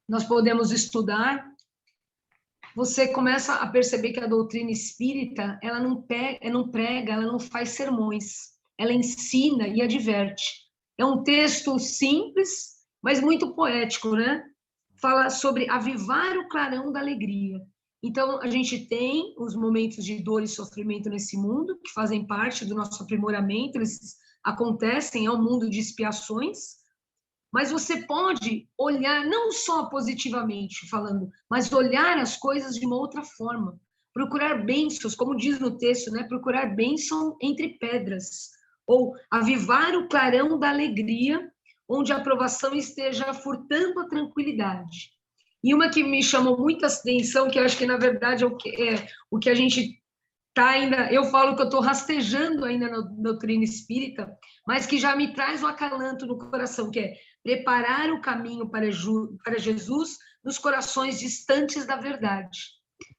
nós podemos estudar, você começa a perceber que a doutrina espírita, ela não prega, ela não faz sermões, ela ensina e adverte. É um texto simples, mas muito poético, né? Fala sobre avivar o clarão da alegria. Então, a gente tem os momentos de dor e sofrimento nesse mundo, que fazem parte do nosso aprimoramento, eles acontecem, é um mundo de expiações, mas você pode olhar, não só positivamente falando, mas olhar as coisas de uma outra forma. Procurar bênçãos, como diz no texto, né? Procurar bênção entre pedras. Ou avivar o clarão da alegria, onde a aprovação esteja furtando a tranquilidade. E uma que me chamou muita atenção, que eu acho que, na verdade, é o que a gente está ainda... Eu falo que eu estou rastejando ainda na doutrina espírita, mas que já me traz um acalanto no coração, que é preparar o caminho para Jesus nos corações distantes da verdade.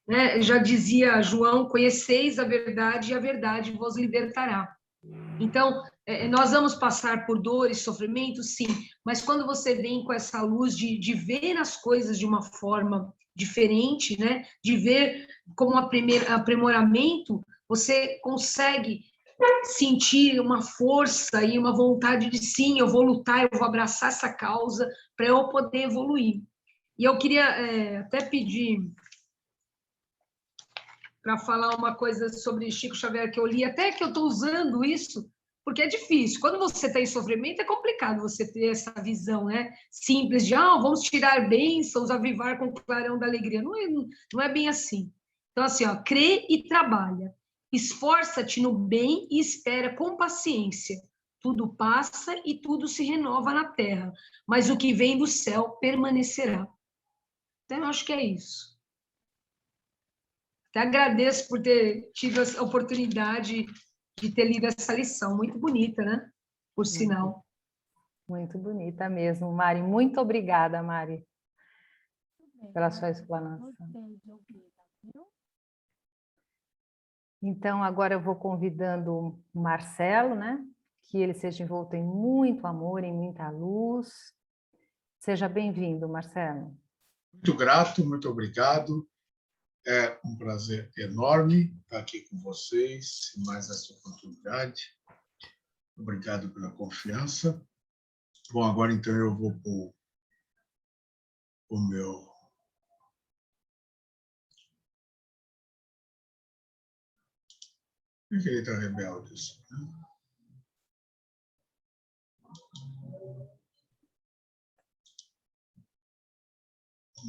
Né? Já dizia João, conheceis a verdade e a verdade vos libertará. Então, nós vamos passar por dores, sofrimentos, sim, mas quando você vem com essa luz de ver as coisas de uma forma diferente, né? De ver como um aprimoramento, você consegue sentir uma força e uma vontade de sim, eu vou lutar, eu vou abraçar essa causa para eu poder evoluir. E eu queria até pedir para falar uma coisa sobre Chico Xavier que eu li, até que eu estou usando isso, porque é difícil. Quando você está em sofrimento, é complicado você ter essa visão, né? Simples de, vamos tirar bênçãos, avivar com o clarão da alegria. Não é bem assim. Então, assim, crê e trabalha. Esforça-te no bem e espera com paciência. Tudo passa e tudo se renova na terra, mas o que vem do céu permanecerá. Então, eu acho que é isso. Até agradeço por ter tido a oportunidade de ter lido essa lição. Muito bonita, né? Por sinal. Muito bonita mesmo, Mari. Muito obrigada, Mari, pela sua explanação. Então, agora eu vou convidando o Marcelo, né? Que ele seja envolto em muito amor, em muita luz. Seja bem-vindo, Marcelo. Muito grato, muito obrigado. É um prazer enorme estar aqui com vocês, mais essa oportunidade. Obrigado pela confiança. Bom, agora então eu vou para o meu... Por que ele está rebelde?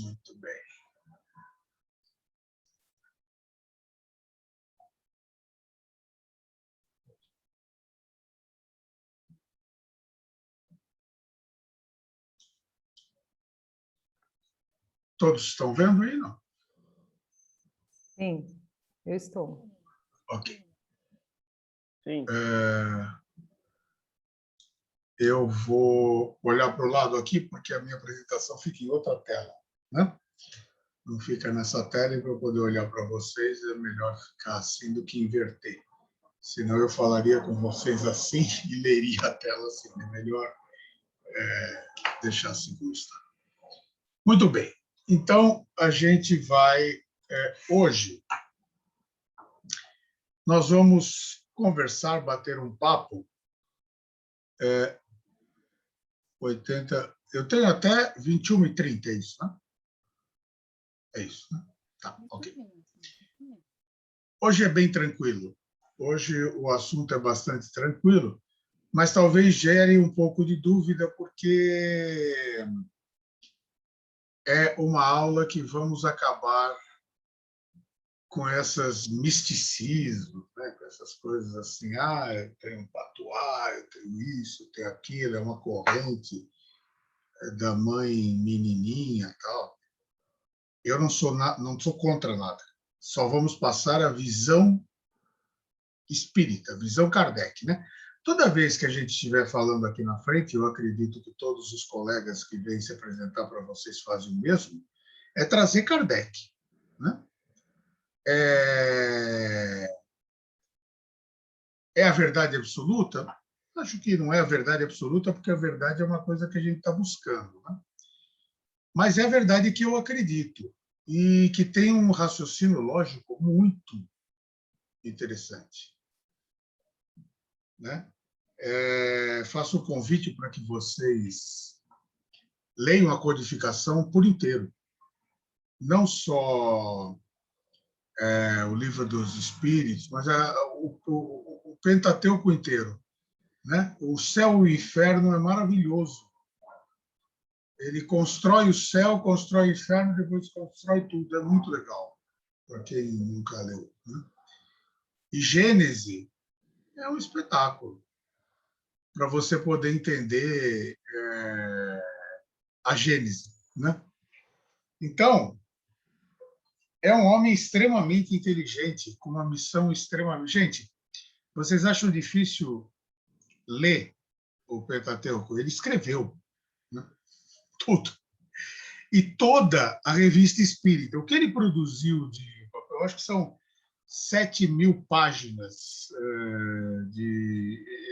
Muito bem. Todos estão vendo aí, não? Sim, eu estou. Ok. Sim. Eu vou olhar para o lado aqui, porque a minha apresentação fica em outra tela, né? Não fica nessa tela, e para eu poder olhar para vocês, é melhor ficar assim do que inverter. Senão eu falaria com vocês assim e leria a tela assim. É melhor deixar assim como está. Muito bem. Então, a gente vai... hoje, nós vamos conversar, bater um papo. 80... Eu tenho até 21h30, é isso, né? É isso, né? Tá, ok. Hoje é bem tranquilo. Hoje o assunto é bastante tranquilo, mas talvez gere um pouco de dúvida, porque é uma aula que vamos acabar com esses misticismos, né? Com essas coisas assim, eu tenho um patuá, eu tenho isso, eu tenho aquilo, é uma corrente da mãe menininha e tal. Eu não sou contra nada. Só vamos passar a visão espírita, a visão Kardec, né? Toda vez que a gente estiver falando aqui na frente, eu acredito que todos os colegas que vêm se apresentar para vocês fazem o mesmo, é trazer Kardec, né? É a verdade absoluta? Acho que não é a verdade absoluta, porque a verdade é uma coisa que a gente está buscando, né? Mas é a verdade que eu acredito e que tem um raciocínio lógico muito interessante, né? Faço o convite para que vocês leiam a codificação por inteiro, não só o livro dos Espíritos, mas o Pentateuco inteiro, né? O céu e o inferno é maravilhoso. Ele constrói o céu, constrói o inferno, depois constrói tudo. É muito legal, para quem nunca leu, né? E Gênese é um espetáculo para você poder entender a Gênese, né? Então, é um homem extremamente inteligente, com uma missão extremamente... Gente, vocês acham difícil ler o Pentateuco? Ele escreveu, né? Tudo. E toda a revista espírita. O que ele produziu de papel, eu acho que são 7.000 páginas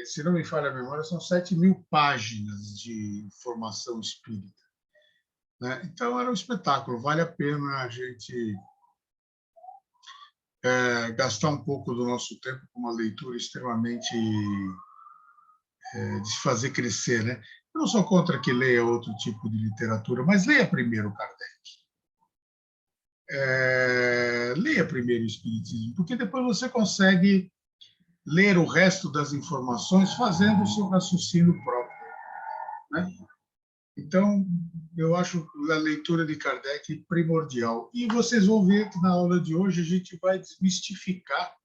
se não me falha a memória, são 7.000 páginas de informação espírita, né? Então, era um espetáculo. Vale a pena a gente gastar um pouco do nosso tempo com uma leitura extremamente de se fazer crescer, né? Eu não sou contra que leia outro tipo de literatura, mas leia primeiro Kardec. Leia primeiro o Espiritismo, porque depois você consegue ler o resto das informações fazendo o seu raciocínio próprio, né? Então, eu acho a leitura de Kardec primordial. E vocês vão ver que na aula de hoje a gente vai desmistificar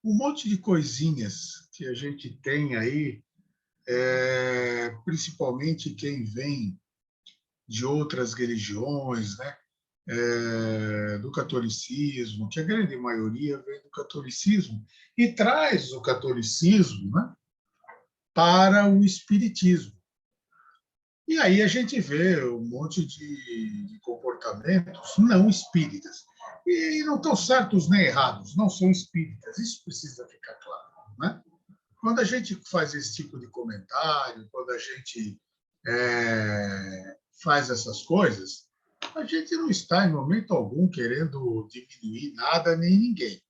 um monte de coisinhas que a gente tem aí, principalmente quem vem de outras religiões, né? Do catolicismo, que a grande maioria vem do catolicismo, e traz o catolicismo, né, para o espiritismo. E aí a gente vê um monte de comportamentos não espíritas. E não estão certos nem errados, não são espíritas, isso precisa ficar claro, né? Quando a gente faz esse tipo de comentário, quando a gente faz essas coisas, a gente não está, em momento algum, querendo diminuir nada nem ninguém.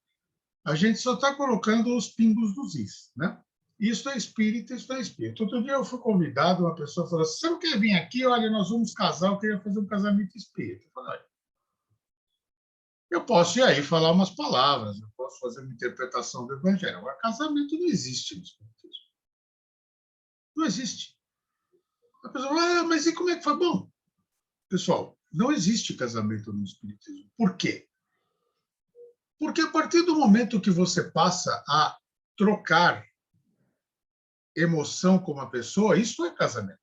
A gente só está colocando os pingos dos is, né? Isso é espírita, isso é espírito. Outro dia eu fui convidado, uma pessoa falou assim, você não quer vir aqui? Olha, nós vamos casar, eu queria fazer um casamento espírita. Eu falei, olha, eu posso ir aí falar umas palavras, eu posso fazer uma interpretação do evangelho. Agora, casamento não existe no espiritismo. Não existe. A pessoa fala, mas e como é que foi? Bom, pessoal, não existe casamento no espiritismo. Por quê? Porque a partir do momento que você passa a trocar emoção com uma pessoa, isso é casamento.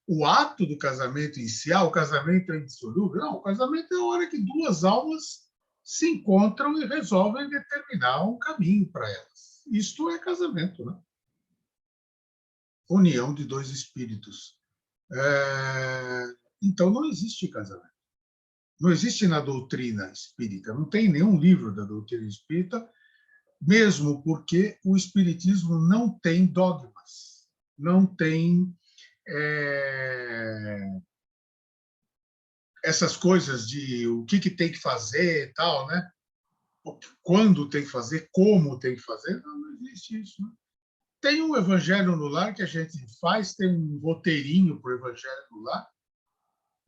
O ato do casamento em si, o casamento é indissolúvel? Não, o casamento é a hora que duas almas se encontram e resolvem determinar um caminho para elas. Isto é casamento, né? União de dois espíritos. Então, não existe casamento. Não existe na doutrina espírita, não tem nenhum livro da doutrina espírita, mesmo porque o espiritismo não tem dogmas, não tem essas coisas de o que tem que fazer e tal, né? Quando tem que fazer, como tem que fazer, não existe isso, né? Tem um evangelho no lar que a gente faz, tem um roteirinho para o evangelho no lar,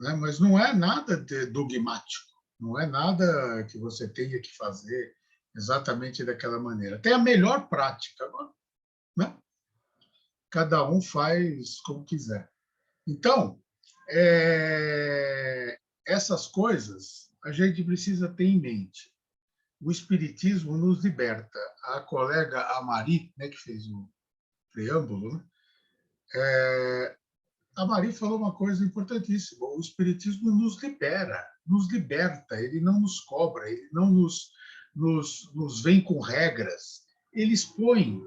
né? Mas não é nada dogmático, não é nada que você tenha que fazer exatamente daquela maneira. Tem a melhor prática, né? Cada um faz como quiser. Então, essas coisas a gente precisa ter em mente. O Espiritismo nos liberta. A colega Amari, né, que fez o preâmbulo, né, a Mari falou uma coisa importantíssima. O Espiritismo nos libera, nos liberta, ele não nos cobra, ele não nos vem com regras. Ele expõe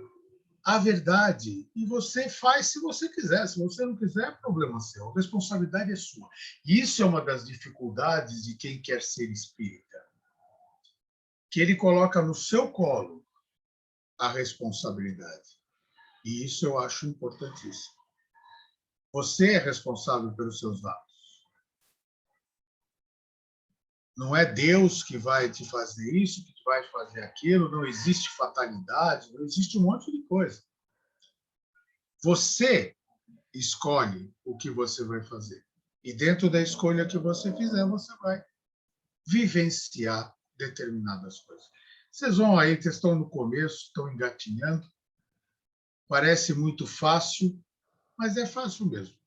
a verdade e você faz se você quiser. Se você não quiser, é problema seu. A responsabilidade é sua. E isso é uma das dificuldades de quem quer ser espírita. Que ele coloca no seu colo a responsabilidade. E isso eu acho importantíssimo. Você é responsável pelos seus atos. Não é Deus que vai te fazer isso, que vai fazer aquilo, não existe fatalidade, não existe um monte de coisa. Você escolhe o que você vai fazer. E dentro da escolha que você fizer, você vai vivenciar determinadas coisas. Vocês vão aí, que estão no começo, estão engatinhando. Parece muito fácil, mas é fácil mesmo.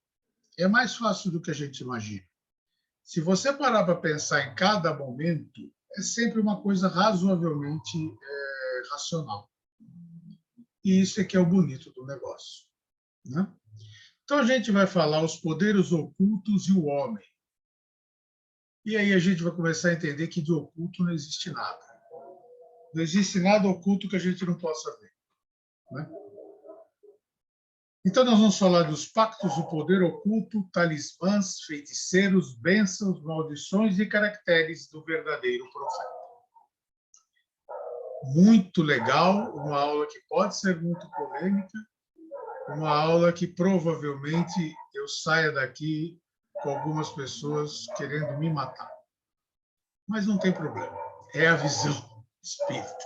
É mais fácil do que a gente imagina. Se você parar para pensar em cada momento, é sempre uma coisa razoavelmente racional. E isso é que é o bonito do negócio, né? Então, a gente vai falar os poderes ocultos e o homem. E aí a gente vai começar a entender que de oculto não existe nada. Não existe nada oculto que a gente não possa ver, né? Então, nós vamos falar dos pactos do poder oculto, talismãs, feiticeiros, bênçãos, maldições e caracteres do verdadeiro profeta. Muito legal, uma aula que pode ser muito polêmica, uma aula que provavelmente eu saia daqui com algumas pessoas querendo me matar. Mas não tem problema. É a visão espírita.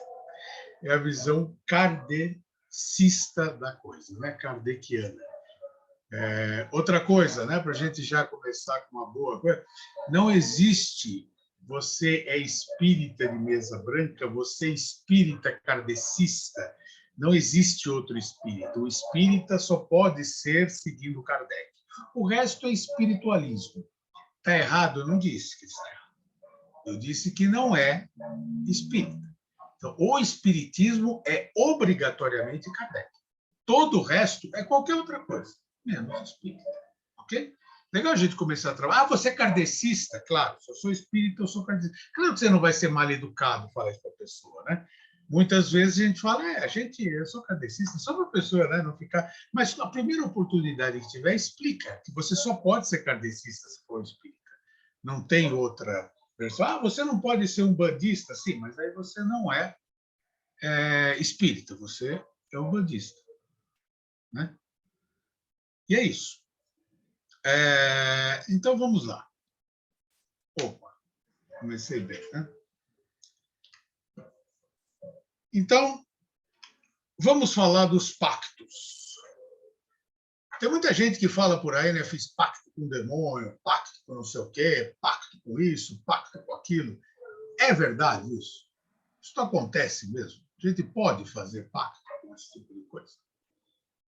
É a visão kardecista da coisa, né? Kardeciana. Outra coisa, né? Para a gente já começar com uma boa coisa, não existe você é espírita de mesa branca, você é espírita kardecista, não existe outro espírito. O espírita só pode ser seguindo Kardec. O resto é espiritualismo. Está errado? Eu não disse que está errado. Eu disse que não é espírita. Então, o espiritismo é obrigatoriamente Kardec. Todo o resto é qualquer outra coisa, menos espírita. Ok? Legal a gente começar a trabalhar. Ah, você é kardecista? Claro, se eu sou espírita, eu sou kardecista. Claro que você não vai ser mal educado falar isso para a pessoa, né? Muitas vezes a gente fala, eu sou kardecista, só para a pessoa, né, não ficar... Mas a primeira oportunidade que tiver, explica que você só pode ser kardecista se for espírita. Não tem outra versão. Ah, você não pode ser um bandista? Sim, mas aí você não é espírita, você é um bandista, né? E é isso. Então, vamos lá. Opa, comecei bem, né? Então, vamos falar dos pactos. Tem muita gente que fala por aí, né? Fiz pacto com o demônio, pacto com não sei o quê, pacto com isso, pacto com aquilo. É verdade isso? Isso acontece mesmo? A gente pode fazer pacto com esse tipo de coisa?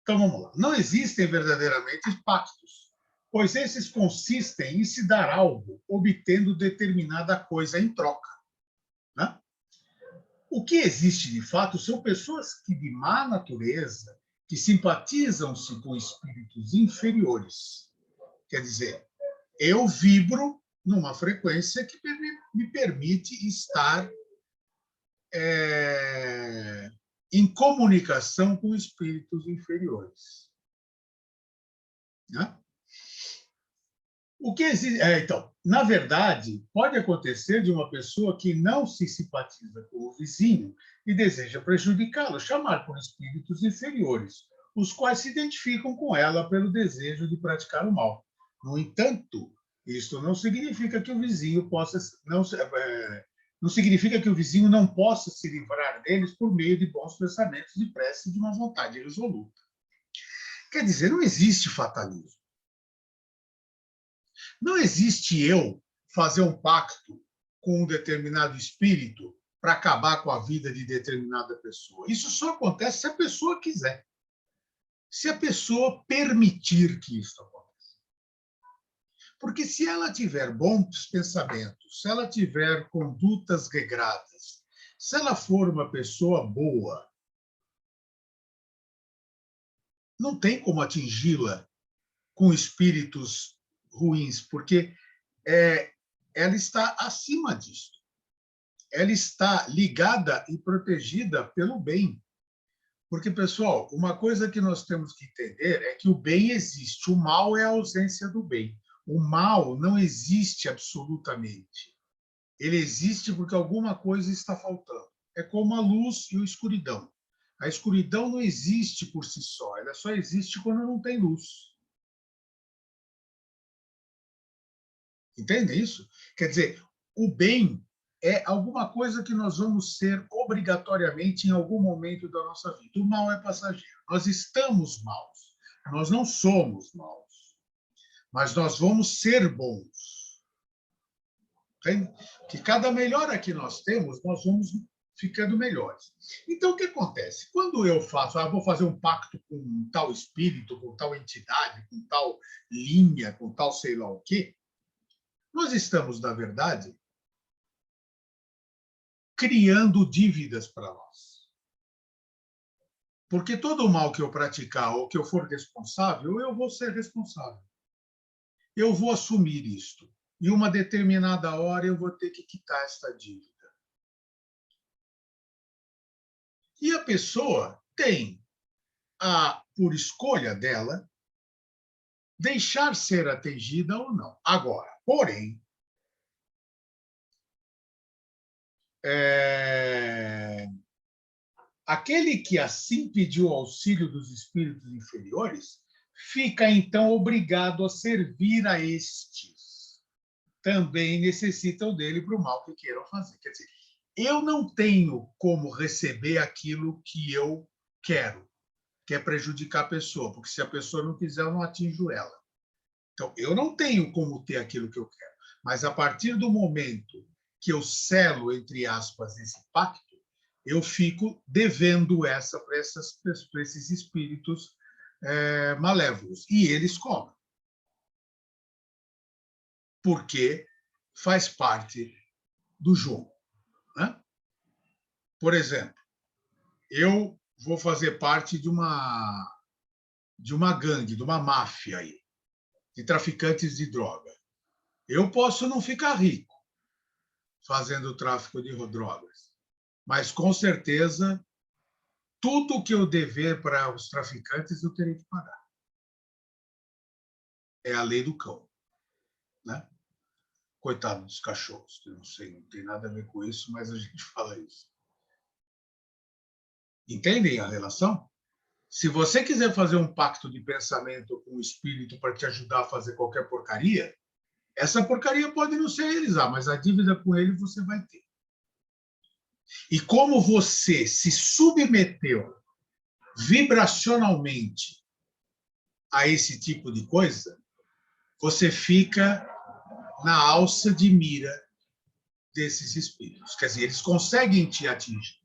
Então, vamos lá. Não existem verdadeiramente pactos, pois esses consistem em se dar algo, obtendo determinada coisa em troca, né? O que existe, de fato, são pessoas que, de má natureza, que simpatizam-se com espíritos inferiores. Quer dizer, eu vibro numa frequência que me permite estar em comunicação com espíritos inferiores, né? O que existe? Então, na verdade, pode acontecer de uma pessoa que não se simpatiza com o vizinho e deseja prejudicá-lo, chamar por espíritos inferiores, os quais se identificam com ela pelo desejo de praticar o mal. No entanto, isto não significa que o vizinho não significa que o vizinho não possa se livrar deles por meio de bons pensamentos e prece de uma vontade resoluta. Quer dizer, não existe fatalismo. Não existe eu fazer um pacto com um determinado espírito para acabar com a vida de determinada pessoa. Isso só acontece se a pessoa quiser. Se a pessoa permitir que isso aconteça. Porque se ela tiver bons pensamentos, se ela tiver condutas regradas, se ela for uma pessoa boa, não tem como atingi-la com espíritos ruins, porque ela está acima disso. Ela está ligada e protegida pelo bem. Porque, pessoal, uma coisa que nós temos que entender é que o bem existe, o mal é a ausência do bem. O mal não existe absolutamente. Ele existe porque alguma coisa está faltando. É como a luz e a escuridão. A escuridão não existe por si só, ela só existe quando não tem luz. Entende isso? Quer dizer, o bem é alguma coisa que nós vamos ser obrigatoriamente em algum momento da nossa vida. O mal é passageiro. Nós estamos maus. Nós não somos maus. Mas nós vamos ser bons. Entende? Que cada melhora que nós temos, nós vamos ficando melhores. Então, o que acontece? Quando eu vou fazer um pacto com tal espírito, com tal entidade, com tal linha, com tal sei lá o quê, nós estamos, na verdade, criando dívidas para nós. Porque todo o mal que eu praticar ou que eu for responsável, eu vou ser responsável. Eu vou assumir isto. E uma determinada hora eu vou ter que quitar esta dívida. E a pessoa tem, por escolha dela, deixar ser atingida ou não. Agora, porém, aquele que assim pediu auxílio dos espíritos inferiores fica, então, obrigado a servir a estes. Também necessitam dele para o mal que queiram fazer. Quer dizer, eu não tenho como receber aquilo que eu quero, que é prejudicar a pessoa, porque se a pessoa não quiser, eu não atinjo ela. Então, eu não tenho como ter aquilo que eu quero. Mas, a partir do momento que eu selo, entre aspas, esse pacto, eu fico devendo essa para esses espíritos malévolos. E eles cobram. Porque faz parte do jogo. Né? Por exemplo, eu vou fazer parte de uma gangue, de uma máfia aí, de traficantes de droga. Eu posso não ficar rico fazendo o tráfico de drogas, mas, com certeza, tudo que eu dever para os traficantes eu terei que pagar. É a lei do cão. Né? Coitado dos cachorros, que eu não sei, não tem nada a ver com isso, mas a gente fala isso. Entendem a relação? Se você quiser fazer um pacto de pensamento com o espírito para te ajudar a fazer qualquer porcaria, essa porcaria pode não se realizar, mas a dívida com ele você vai ter. E como você se submeteu vibracionalmente a esse tipo de coisa, você fica na alça de mira desses espíritos. Quer dizer, eles conseguem te atingir.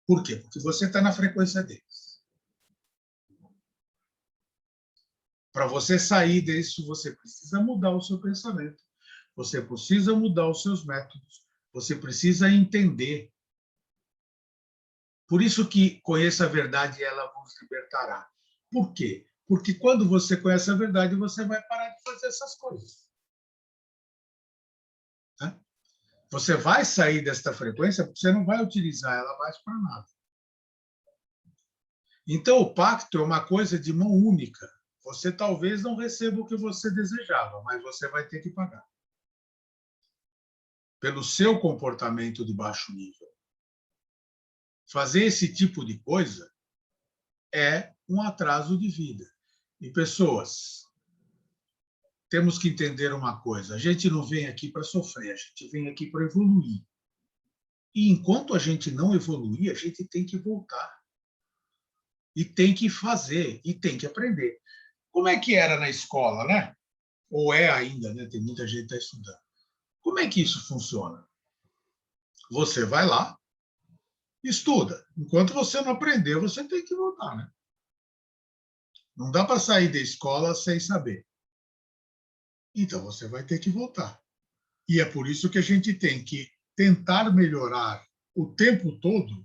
Por quê? Porque você está na frequência deles. Para você sair disso, você precisa mudar o seu pensamento, você precisa mudar os seus métodos, você precisa entender. Por isso que conheça a verdade e ela vos libertará. Por quê? Porque quando você conhece a verdade, você vai parar de fazer essas coisas. Né? Você vai sair desta frequência porque você não vai utilizar ela mais para nada. Então, o pacto é uma coisa de mão única. Você talvez não receba o que você desejava, mas você vai ter que pagar. Pelo seu comportamento de baixo nível. Fazer esse tipo de coisa é um atraso de vida. E, pessoas, temos que entender uma coisa. A gente não vem aqui para sofrer, a gente vem aqui para evoluir. E enquanto a gente não evoluir, a gente tem que voltar. E tem que fazer, e tem que aprender. Como é que era na escola, né? Ou é ainda, né? Tem muita gente que está estudando. Como é que isso funciona? Você vai lá, estuda. Enquanto você não aprender, você tem que voltar, né? Não dá para sair da escola sem saber. Então, você vai ter que voltar. E é por isso que a gente tem que tentar melhorar o tempo todo,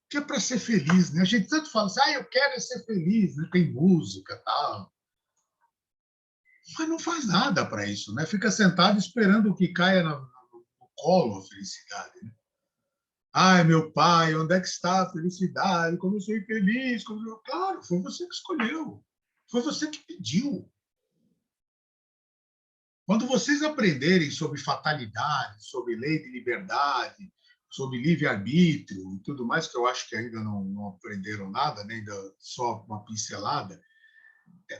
que é para ser feliz, né? A gente tanto fala assim, eu quero ser feliz, né? Tem música e tal. Mas não faz nada para isso, né? Fica sentado esperando que caia no colo a felicidade. Né? Ai, meu pai, onde é que está a felicidade? Como eu sou infeliz. Claro, foi você que escolheu. Foi você que pediu. Quando vocês aprenderem sobre fatalidade, sobre lei de liberdade, sobre livre-arbítrio e tudo mais, que eu acho que ainda não aprenderam nada, nem ainda só uma pincelada,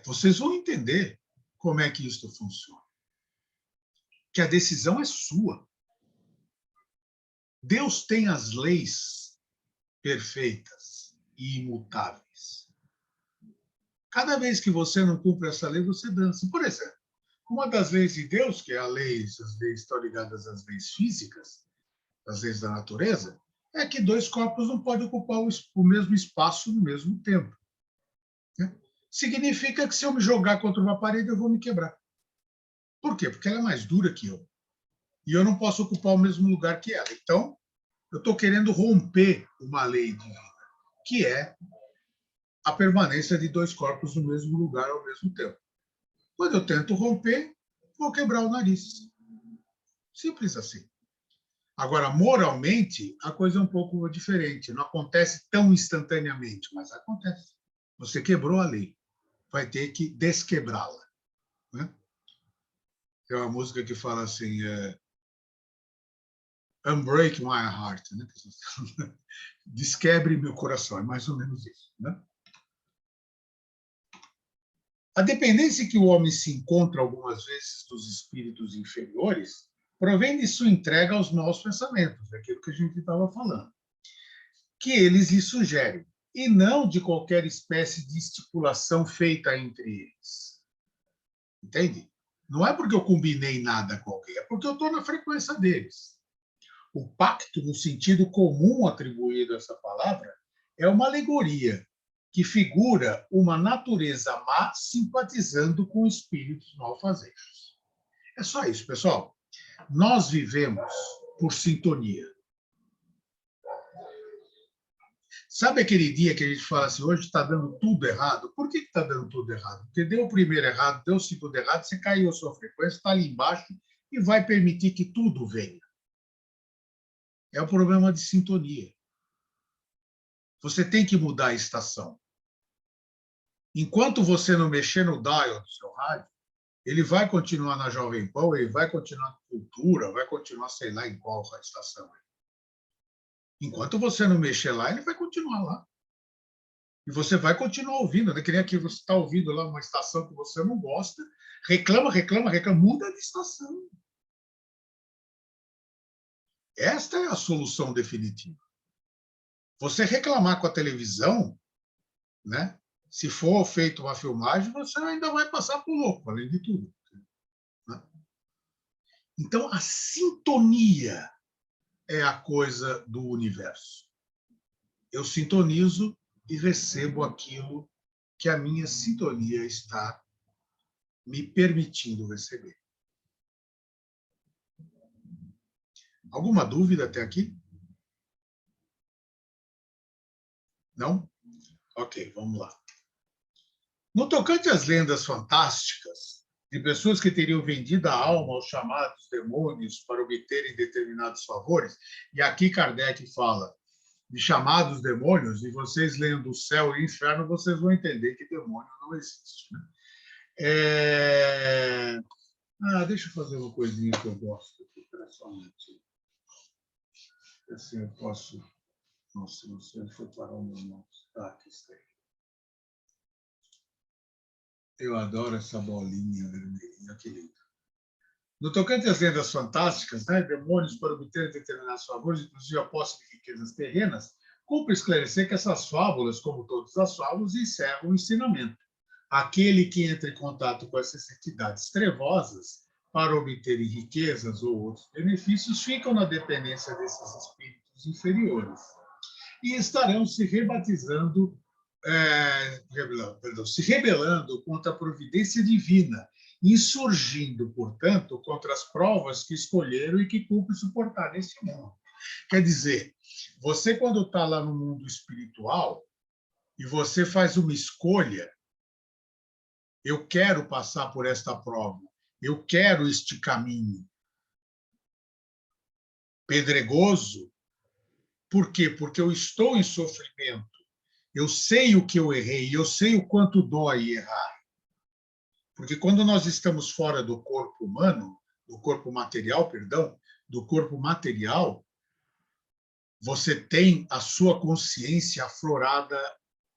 vocês vão entender como é que isso funciona. Que a decisão é sua. Deus tem as leis perfeitas e imutáveis. Cada vez que você não cumpre essa lei, você dança. Por exemplo, uma das leis de Deus, que é a lei, as leis estão ligadas às leis físicas, as leis da natureza, é que dois corpos não podem ocupar o mesmo espaço no mesmo tempo. Né? Significa que se eu me jogar contra uma parede, eu vou me quebrar. Por quê? Porque ela é mais dura que eu. E eu não posso ocupar o mesmo lugar que ela. Então, eu estou querendo romper uma lei divina, que é a permanência de dois corpos no mesmo lugar ao mesmo tempo. Quando eu tento romper, vou quebrar o nariz. Simples assim. Agora, moralmente, a coisa é um pouco diferente. Não acontece tão instantaneamente, mas acontece. Você quebrou a lei. Vai ter que desquebrá-la. Né? Tem uma música que fala assim... Unbreak my heart. Né? Desquebre meu coração. É mais ou menos isso. Né? A dependência que o homem se encontra algumas vezes dos espíritos inferiores provém de sua entrega aos maus pensamentos, aquilo que a gente estava falando, que eles lhe sugerem, e não de qualquer espécie de estipulação feita entre eles. Entende? Não é porque eu combinei nada com alguém, é porque eu estou na frequência deles. O pacto, no sentido comum atribuído a essa palavra, é uma alegoria que figura uma natureza má simpatizando com espíritos malfazejos. É só isso, pessoal. Nós vivemos por sintonia. Sabe aquele dia que a gente fala assim, hoje está dando tudo errado? Por que está dando tudo errado? Porque deu o primeiro errado, deu o segundo errado, você caiu a sua frequência, está ali embaixo e vai permitir que tudo venha. É o problema de sintonia. Você tem que mudar a estação. Enquanto você não mexer no dial do seu rádio, ele vai continuar na Jovem Pan, ele vai continuar na Cultura, vai continuar, sei lá, em qual estação. Enquanto você não mexer lá, ele vai continuar lá. E você vai continuar ouvindo, né? Que nem aqui você está ouvindo lá uma estação que você não gosta, reclama, muda de estação. Esta é a solução definitiva. Você reclamar com a televisão, né? Se for feita uma filmagem, você ainda vai passar por louco, além de tudo. Né? Então, a sintonia é a coisa do universo. Eu sintonizo e recebo aquilo que a minha sintonia está me permitindo receber. Alguma dúvida até aqui? Não? Ok, vamos lá. No tocante às lendas fantásticas, de pessoas que teriam vendido a alma aos chamados demônios para obterem determinados favores, e aqui Kardec fala de chamados demônios, e vocês lendo o céu e o inferno, vocês vão entender que demônio não existe. Né? Deixa eu fazer uma coisinha que eu gosto aqui, pessoalmente. Assim eu posso... Nossa, não sei onde foi parar o meu mouse. Aqui está. Eu adoro essa bolinha vermelhinha, que lindo. No tocante às lendas fantásticas, né, demônios para obter determinados favores, inclusive a posse de riquezas terrenas, cumpre esclarecer que essas fábulas, como todas as fábulas, encerram o ensinamento. Aquele que entra em contato com essas entidades trevosas para obter riquezas ou outros benefícios ficam na dependência desses espíritos inferiores e estarão se rebatizando, se rebelando contra a providência divina, insurgindo, portanto, contra as provas que escolheram e que cumpre suportar nesse mundo. Quer dizer, você, quando está lá no mundo espiritual e você faz uma escolha, eu quero passar por esta prova, eu quero este caminho pedregoso. Por quê? Porque eu estou em sofrimento. Eu sei o que eu errei, eu sei o quanto dói errar. Porque quando nós estamos fora do corpo humano, do corpo material, do corpo material, você tem a sua consciência aflorada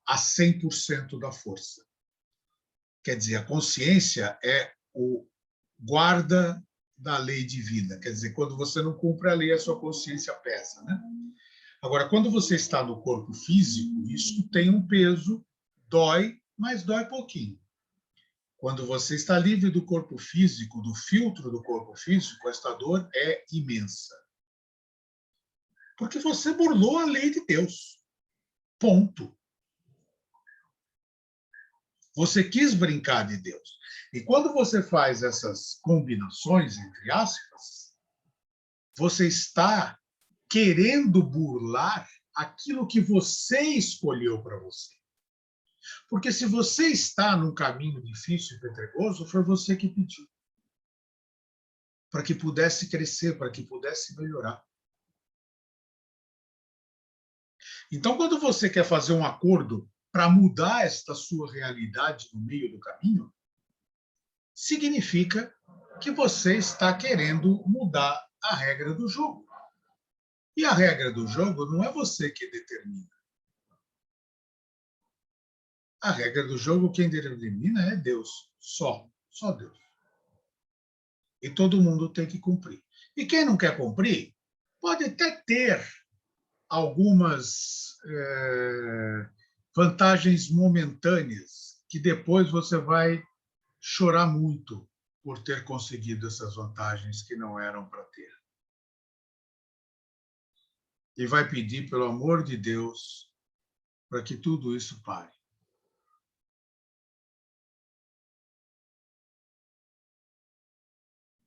a 100% da força. Quer dizer, a consciência é o guarda da lei divina. Quer dizer, quando você não cumpre a lei, a sua consciência pesa, né? Agora, quando você está no corpo físico, isso tem um peso, dói, mas dói pouquinho. Quando você está livre do corpo físico, do filtro do corpo físico, esta dor é imensa. Porque você burlou a lei de Deus. Ponto. Você quis brincar de Deus. E quando você faz essas combinações, entre aspas, você está querendo burlar aquilo que você escolheu para você. Porque se você está num caminho difícil e pedregoso, foi você que pediu. Para que pudesse crescer, para que pudesse melhorar. Então, quando você quer fazer um acordo para mudar esta sua realidade no meio do caminho, significa que você está querendo mudar a regra do jogo. E a regra do jogo não é você que determina. A regra do jogo, quem determina é Deus. Só Deus. E todo mundo tem que cumprir. E quem não quer cumprir, pode até ter algumas vantagens momentâneas, que depois você vai chorar muito por ter conseguido essas vantagens que não eram para ter. E vai pedir, pelo amor de Deus, para que tudo isso pare.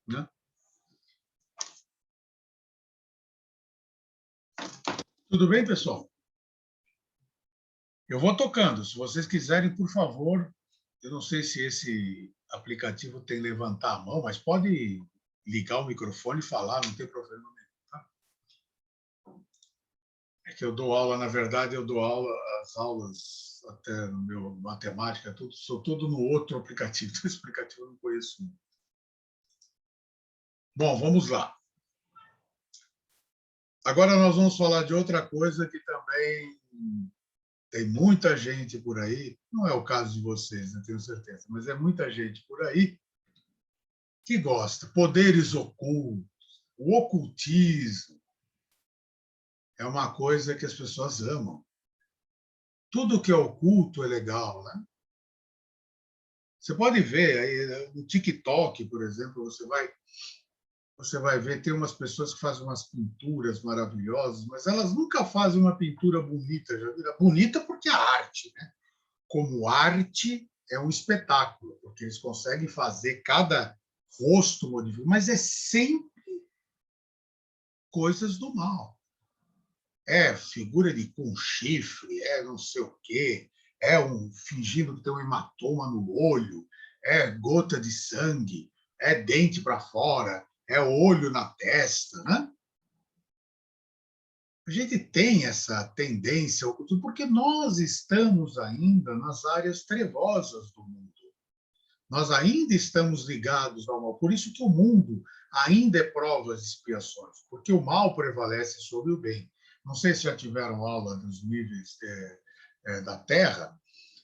Né? Tudo bem, pessoal? Eu vou tocando. Se vocês quiserem, por favor, eu não sei se esse aplicativo tem levantar a mão, mas pode ligar o microfone e falar, não tem problema nenhum. Tá? É que eu dou aula, na verdade, eu dou aula, as aulas até no meu matemática, tudo, sou tudo no outro aplicativo. Esse aplicativo eu não conheço. Bom, vamos lá. Agora nós vamos falar de outra coisa que também tem muita gente por aí, não é o caso de vocês, eu tenho certeza, mas é muita gente por aí que gosta. Poderes ocultos, o ocultismo, é uma coisa que as pessoas amam. Tudo que é oculto é legal, né? Você pode ver aí no TikTok, por exemplo, você vai ver, tem umas pessoas que fazem umas pinturas maravilhosas, mas elas nunca fazem uma pintura bonita, já viram? Bonita porque é arte, né? Como arte é um espetáculo, porque eles conseguem fazer cada rosto modificado, mas é sempre coisas do mal. É figura de com chifre, é não sei o quê, é fingindo que tem um hematoma no olho, é gota de sangue, é dente para fora, é olho na testa, né? A gente tem essa tendência, porque nós estamos ainda nas áreas trevosas do mundo. Nós ainda estamos ligados ao mal. Por isso que o mundo ainda é provas e expiações, porque o mal prevalece sobre o bem. Não sei se já tiveram aula dos níveis da Terra,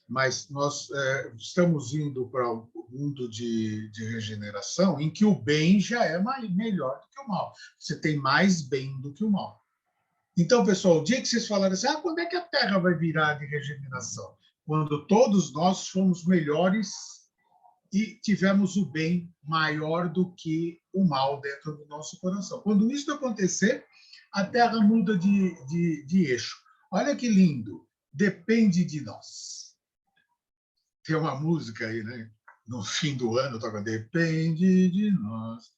mas nós estamos indo para um mundo de regeneração em que o bem já é melhor do que o mal. Você tem mais bem do que o mal. Então, pessoal, o dia que vocês falaram assim, quando é que a Terra vai virar de regeneração? Quando todos nós fomos melhores e tivemos o bem maior do que o mal dentro do nosso coração. Quando isso acontecer, a Terra muda de eixo. Olha que lindo, depende de nós. Tem uma música aí, né? No fim do ano, toca Depende de nós,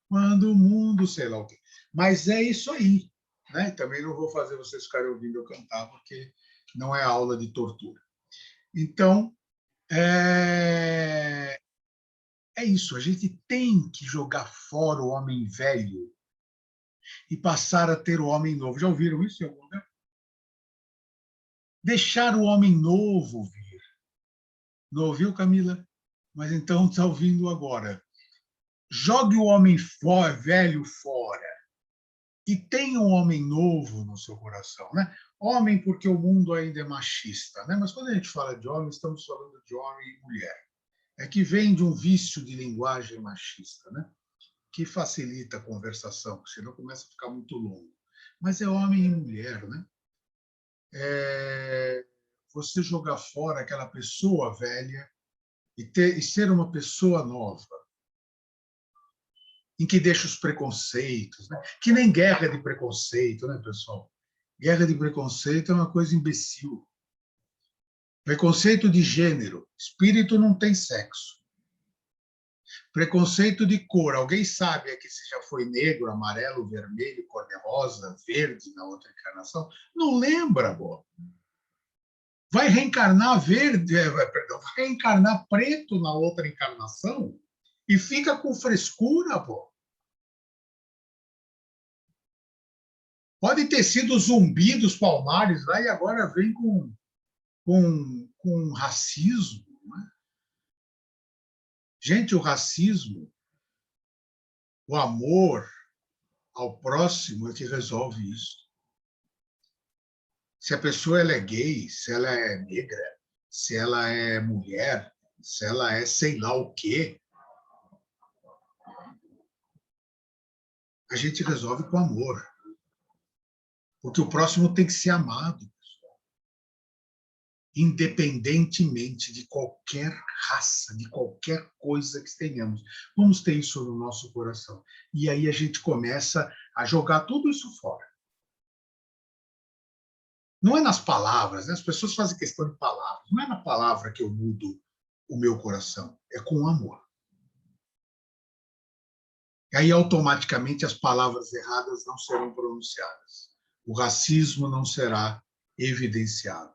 quando o mundo, sei lá o quê. Mas é isso aí. Né? Também não vou fazer vocês ficarem ouvindo eu cantar, porque não é aula de tortura. Então, é isso, a gente tem que jogar fora o homem velho e passar a ter o homem novo. Já ouviram isso em algum lugar? Deixar o homem novo vir. Não ouviu, Camila? Mas então está ouvindo agora. Jogue o homem velho fora e tenha um homem novo no seu coração, né? Homem porque o mundo ainda é machista, né? Mas quando a gente fala de homem, estamos falando de homem e mulher. É que vem de um vício de linguagem machista, né? Que facilita a conversação, senão começa a ficar muito longo. Mas é homem e mulher, né? Você jogar fora aquela pessoa velha e ser uma pessoa nova, em que deixa os preconceitos, né? Que nem guerra de preconceito, né, pessoal? Guerra de preconceito é uma coisa imbecil. Preconceito de gênero. Espírito não tem sexo. Preconceito de cor. Alguém sabe aqui se já foi negro, amarelo, vermelho, cor-de-rosa, verde na outra encarnação? Não lembra, pô. Vai reencarnar verde, perdão, vai reencarnar preto na outra encarnação e fica com frescura, pô. Pode ter sido Zumbi dos Palmares lá e agora vem com racismo. Né? Gente, o racismo, o amor ao próximo é que resolve isso. Se a pessoa ela é gay, se ela é negra, se ela é mulher, se ela é sei lá o quê, a gente resolve com amor. Porque o próximo tem que ser amado, pessoal. Independentemente de qualquer raça, de qualquer coisa que tenhamos. Vamos ter isso no nosso coração. E aí a gente começa a jogar tudo isso fora. Não é nas palavras, né? As pessoas fazem questão de palavras. Não é na palavra que eu mudo o meu coração, é com amor. E aí, automaticamente, as palavras erradas não serão pronunciadas. O racismo não será evidenciado.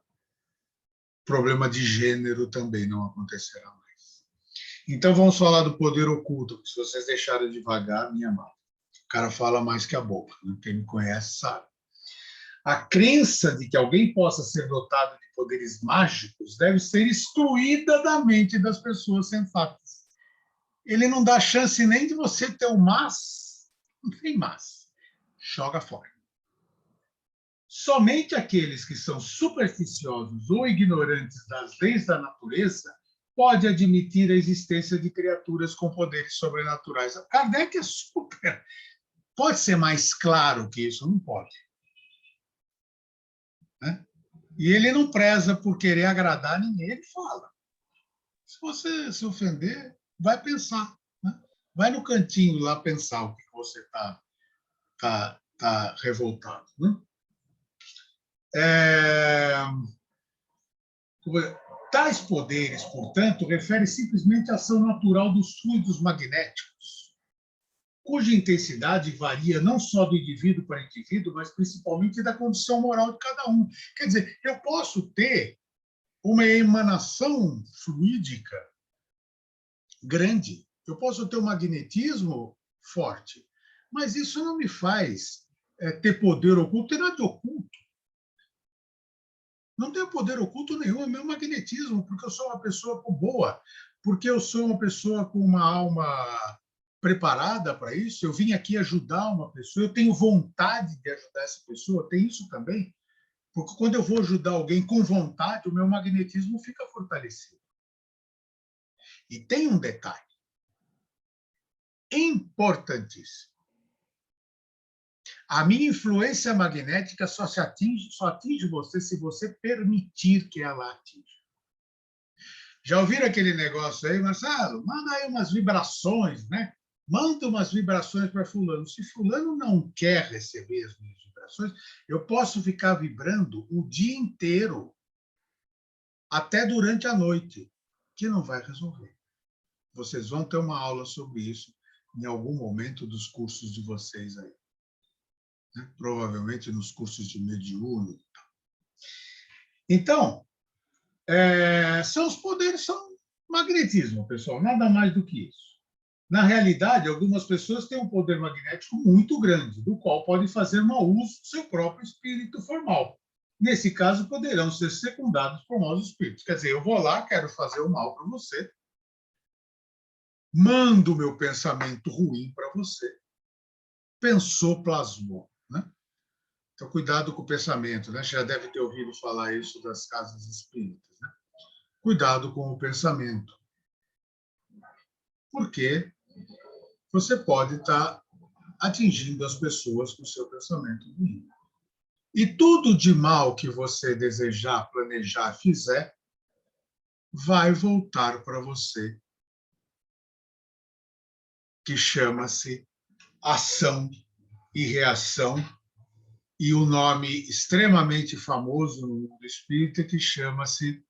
O problema de gênero também não acontecerá mais. Então, vamos falar do poder oculto, que se vocês deixarem devagar, minha mão. O cara fala mais que a boca. Né? Quem me conhece sabe. A crença de que alguém possa ser dotado de poderes mágicos deve ser excluída da mente das pessoas sensatas. Ele não dá chance nem de você ter um mas. Não tem mas. Joga fora. Somente aqueles que são supersticiosos ou ignorantes das leis da natureza podem admitir a existência de criaturas com poderes sobrenaturais. Kardec é super. Pode ser mais claro que isso? Não pode. Né? E ele não preza por querer agradar ninguém, ele fala. Se você se ofender, vai pensar. Né? Vai no cantinho lá pensar o que você tá revoltado. Né? Tais poderes, portanto, referem simplesmente à ação natural dos fluidos magnéticos, cuja intensidade varia não só do indivíduo para indivíduo, mas principalmente da condição moral de cada um. Quer dizer, eu posso ter uma emanação fluídica grande, eu posso ter um magnetismo forte, mas isso não me faz ter poder oculto, ter nada de oculto. Não tenho poder oculto nenhum, é meu magnetismo, porque eu sou uma pessoa boa, porque eu sou uma pessoa com uma alma preparada para isso, eu vim aqui ajudar uma pessoa, eu tenho vontade de ajudar essa pessoa, tem isso também, porque quando eu vou ajudar alguém com vontade, o meu magnetismo fica fortalecido. E tem um detalhe importantíssimo. A minha influência magnética só atinge você se você permitir que ela atinja. Já ouviram aquele negócio aí, Marcelo? Manda aí umas vibrações, né? Manda umas vibrações para fulano. Se fulano não quer receber as minhas vibrações, eu posso ficar vibrando o dia inteiro, até durante a noite, que não vai resolver. Vocês vão ter uma aula sobre isso em algum momento dos cursos de vocês aí. Né? Provavelmente nos cursos de mediúnico. Então, são os poderes, são magnetismo, pessoal, nada mais do que isso. Na realidade, algumas pessoas têm um poder magnético muito grande, do qual podem fazer mau uso do seu próprio espírito formal. Nesse caso, poderão ser secundados por maus espíritos. Quer dizer, eu vou lá, quero fazer o mal para você, mando o meu pensamento ruim para você, pensou, plasmou. Então, cuidado com o pensamento, né? Você já deve ter ouvido falar isso das casas espíritas, né? Cuidado com o pensamento. Porque você pode estar atingindo as pessoas com o seu pensamento ruim. E tudo de mal que você desejar, planejar, fizer, vai voltar para você, que chama-se ação e reação, e o nome extremamente famoso no mundo espírita que chama-se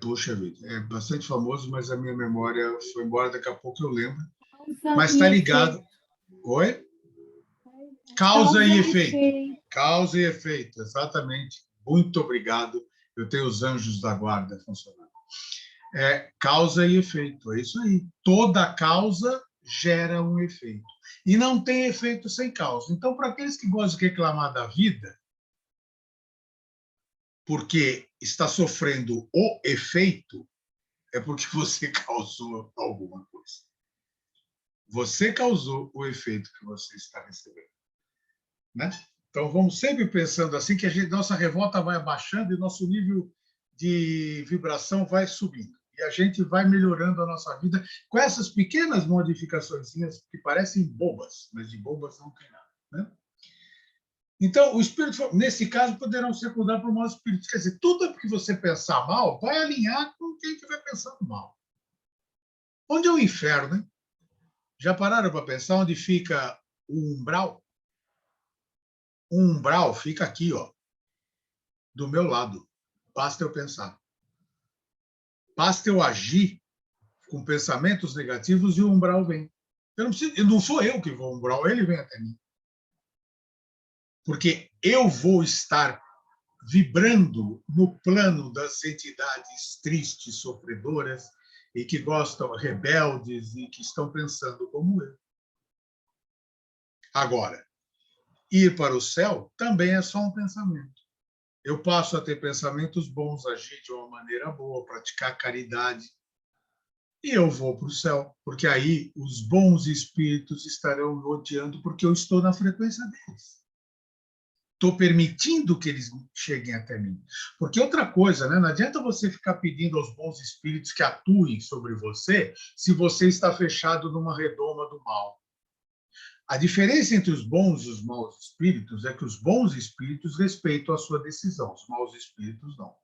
puxa vida, é bastante famoso, mas a minha memória foi embora, daqui a pouco eu lembro. Mas está ligado. Oi? Causa e efeito. Causa e efeito, exatamente. Muito obrigado. Eu tenho os anjos da guarda funcionando. Causa e efeito, é isso aí. Toda causa gera um efeito. E não tem efeito sem causa. Então, para aqueles que gostam de reclamar da vida, porque está sofrendo o efeito, é porque você causou alguma coisa. Você causou o efeito que você está recebendo. Né? Então, vamos sempre pensando assim, que nossa revolta vai abaixando e nosso nível de vibração vai subindo. E a gente vai melhorando a nossa vida com essas pequenas modificações que parecem bobas, mas de bobas não tem nada. Né? Então, o espírito, nesse caso, poderão ser cuidados por maus espíritos. Quer dizer, tudo que você pensar mal vai alinhar com quem estiver pensando mal. Onde é o inferno, né? Já pararam para pensar onde fica o umbral? O umbral fica aqui, ó, do meu lado. Basta eu pensar. Basta eu agir com pensamentos negativos e o umbral vem. Não sou eu que vou ao umbral, ele vem até mim. Porque eu vou estar vibrando no plano das entidades tristes, sofredoras, e que gostam, rebeldes, e que estão pensando como eu. Agora, ir para o céu também é só um pensamento. Eu passo a ter pensamentos bons, agir de uma maneira boa, praticar caridade, e eu vou para o céu, porque aí os bons espíritos estarão me odiando porque eu estou na frequência deles. Estou permitindo que eles cheguem até mim. Porque outra coisa, né? Não adianta você ficar pedindo aos bons espíritos que atuem sobre você se você está fechado numa redoma do mal. A diferença entre os bons e os maus espíritos é que os bons espíritos respeitam a sua decisão, os maus espíritos não.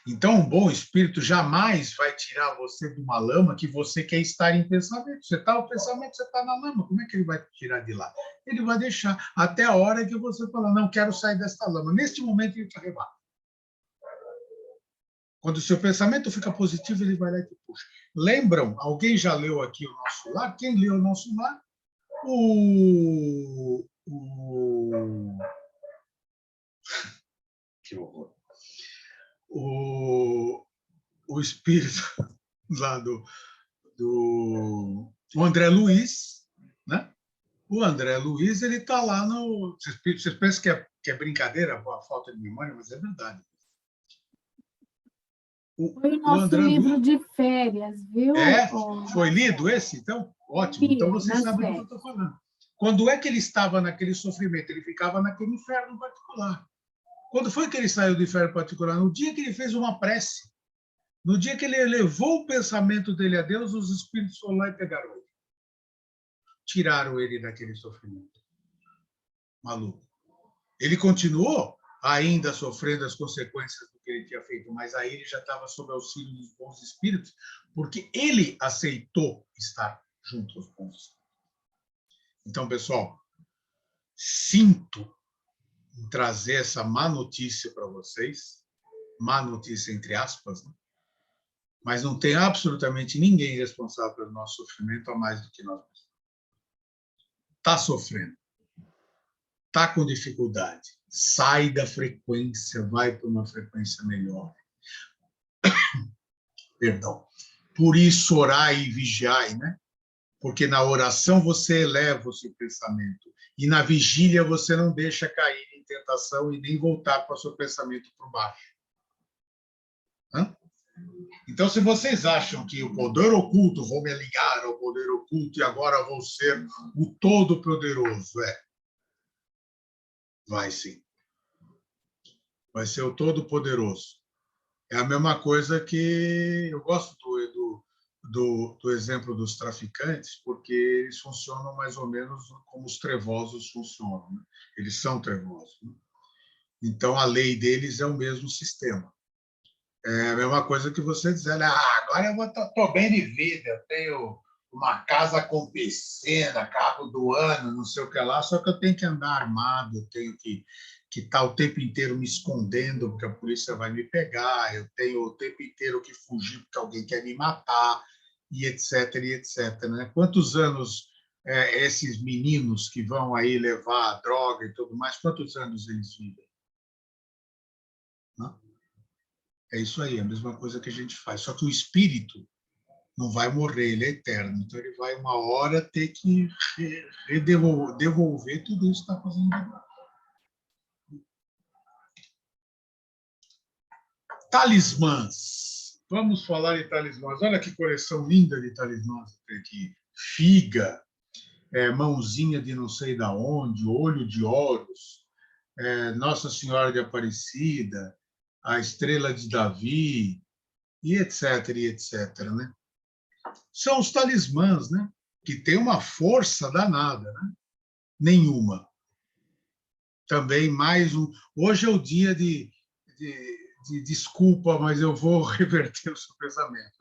Então, um bom espírito jamais vai tirar você de uma lama que você quer estar em pensamento. Você está no pensamento, você está na lama. Como é que ele vai te tirar de lá? Ele vai deixar até a hora que você falar, não quero sair desta lama. Neste momento, ele te arrebata. Quando o seu pensamento fica positivo, ele vai lá e te puxa. Lembram? Alguém já leu aqui o Nosso Lar? Quem leu o Nosso Lar? Que horror. O espírito lá o André Luiz, né? O André Luiz, ele está lá no... Vocês pensam que é brincadeira, a falta de memória, mas é verdade. Foi o nosso livro Luiz... de férias, viu? Foi lido esse, então? Ótimo. Então vocês sabem do que eu estou falando. Quando é que ele estava naquele sofrimento? Ele ficava naquele inferno particular. Quando foi que ele saiu do inferno particular? No dia que ele fez uma prece. No dia que ele elevou o pensamento dele a Deus, os espíritos foram lá e pegaram ele. Tiraram ele daquele sofrimento. Maluco. Ele continuou ainda sofrendo as consequências do que ele tinha feito, mas aí ele já estava sob auxílio dos bons espíritos, porque ele aceitou estar junto aos bons espíritos. Então, pessoal, sinto em trazer essa má notícia para vocês, má notícia entre aspas, né? Mas não tem absolutamente ninguém responsável pelo nosso sofrimento a mais do que nós mesmos. Está sofrendo, está com dificuldade, sai da frequência, vai para uma frequência melhor. Perdão. Por isso, orai e vigiai, né? Porque na oração você eleva o seu pensamento e na vigília você não deixa cair em tentação e nem voltar para o seu pensamento por baixo. Hã? Então, se vocês acham que o poder oculto, vou me ligar ao poder oculto e agora vou ser o Todo-Poderoso, vai sim. Vai ser o Todo-Poderoso. É a mesma coisa que eu gosto do exemplo dos traficantes, porque eles funcionam mais ou menos como os trevosos funcionam, né? Eles são trevosos, né? Então, a lei deles é o mesmo sistema. É a mesma coisa que você dizer, agora eu estou bem de vida, eu tenho uma casa com piscina, carro do ano, não sei o que lá, só que eu tenho que andar armado, eu tenho que estar o tempo inteiro me escondendo, porque a polícia vai me pegar, eu tenho o tempo inteiro que fugir porque alguém quer me matar, e etc, e etc. Né? Quantos anos esses meninos que vão aí levar droga e tudo mais, quantos anos eles vivem? Não? É isso aí, a mesma coisa que a gente faz. Só que o espírito não vai morrer, ele é eterno. Então, ele vai, uma hora, ter que devolver tudo isso que está fazendo agora. Talismãs. Vamos falar de talismãs. Olha que coleção linda de talismãs tem aqui. Figa, mãozinha de não sei da onde, olho de Horus, Nossa Senhora de Aparecida, a Estrela de Davi, e etc, e etc, né? São os talismãs, né? Que tem uma força danada, né? Nenhuma. Também mais um. Hoje é o dia de desculpa, mas eu vou reverter o seu pensamento.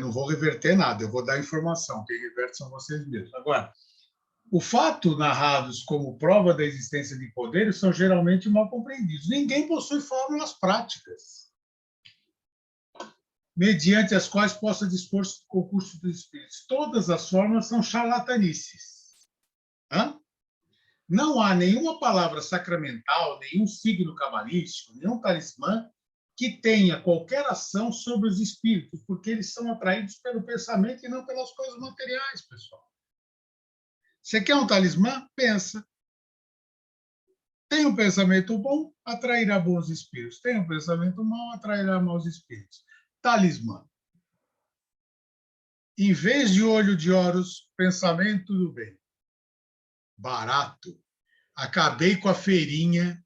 Não vou reverter nada, eu vou dar informação. Quem reverte são vocês mesmos. Agora, o fato narrados como prova da existência de poderes são geralmente mal compreendidos. Ninguém possui fórmulas práticas mediante as quais possa dispor-se do concurso dos espíritos. Todas as formas são charlatanices. Hã? Não há nenhuma palavra sacramental, nenhum signo cabalístico, nenhum talismã que tenha qualquer ação sobre os espíritos, porque eles são atraídos pelo pensamento e não pelas coisas materiais, pessoal. Você quer um talismã? Pensa. Tem um pensamento bom, atrairá bons espíritos. Tem um pensamento mau, atrairá maus espíritos. Talismã. Em vez de olho de Horus, pensamento do bem. Barato. Acabei com a feirinha,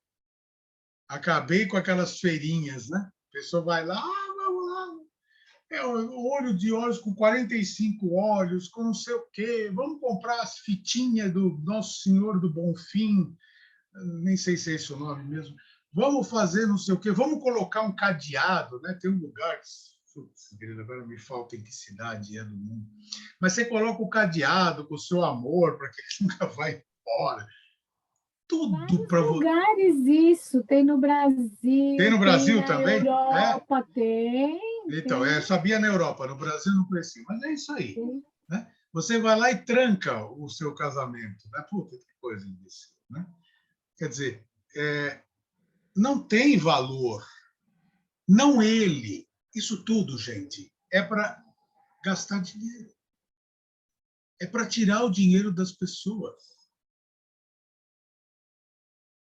acabei com aquelas feirinhas, né? A pessoa vai lá, vamos lá. O olho de Horus com 45 olhos, com não sei o quê. Vamos comprar as fitinhas do Nosso Senhor do Bonfim, nem sei se é esse o nome mesmo. Vamos fazer não sei o quê, vamos colocar um cadeado, né? Tem um lugar, agora me falta em que cidade é do mundo, mas você coloca o cadeado com o seu amor para que ele nunca vá embora. Tudo para você. Lugares isso, tem no Brasil, Tem no Brasil na também? Europa, tem. Então, tem. sabia na Europa, no Brasil não conhecia, mas é isso aí. Né? Você vai lá e tranca o seu casamento. Né? Puta, que coisa imbecil. Né? Quer dizer, não tem valor. Não ele. Isso tudo, gente, é para gastar dinheiro. É para tirar o dinheiro das pessoas.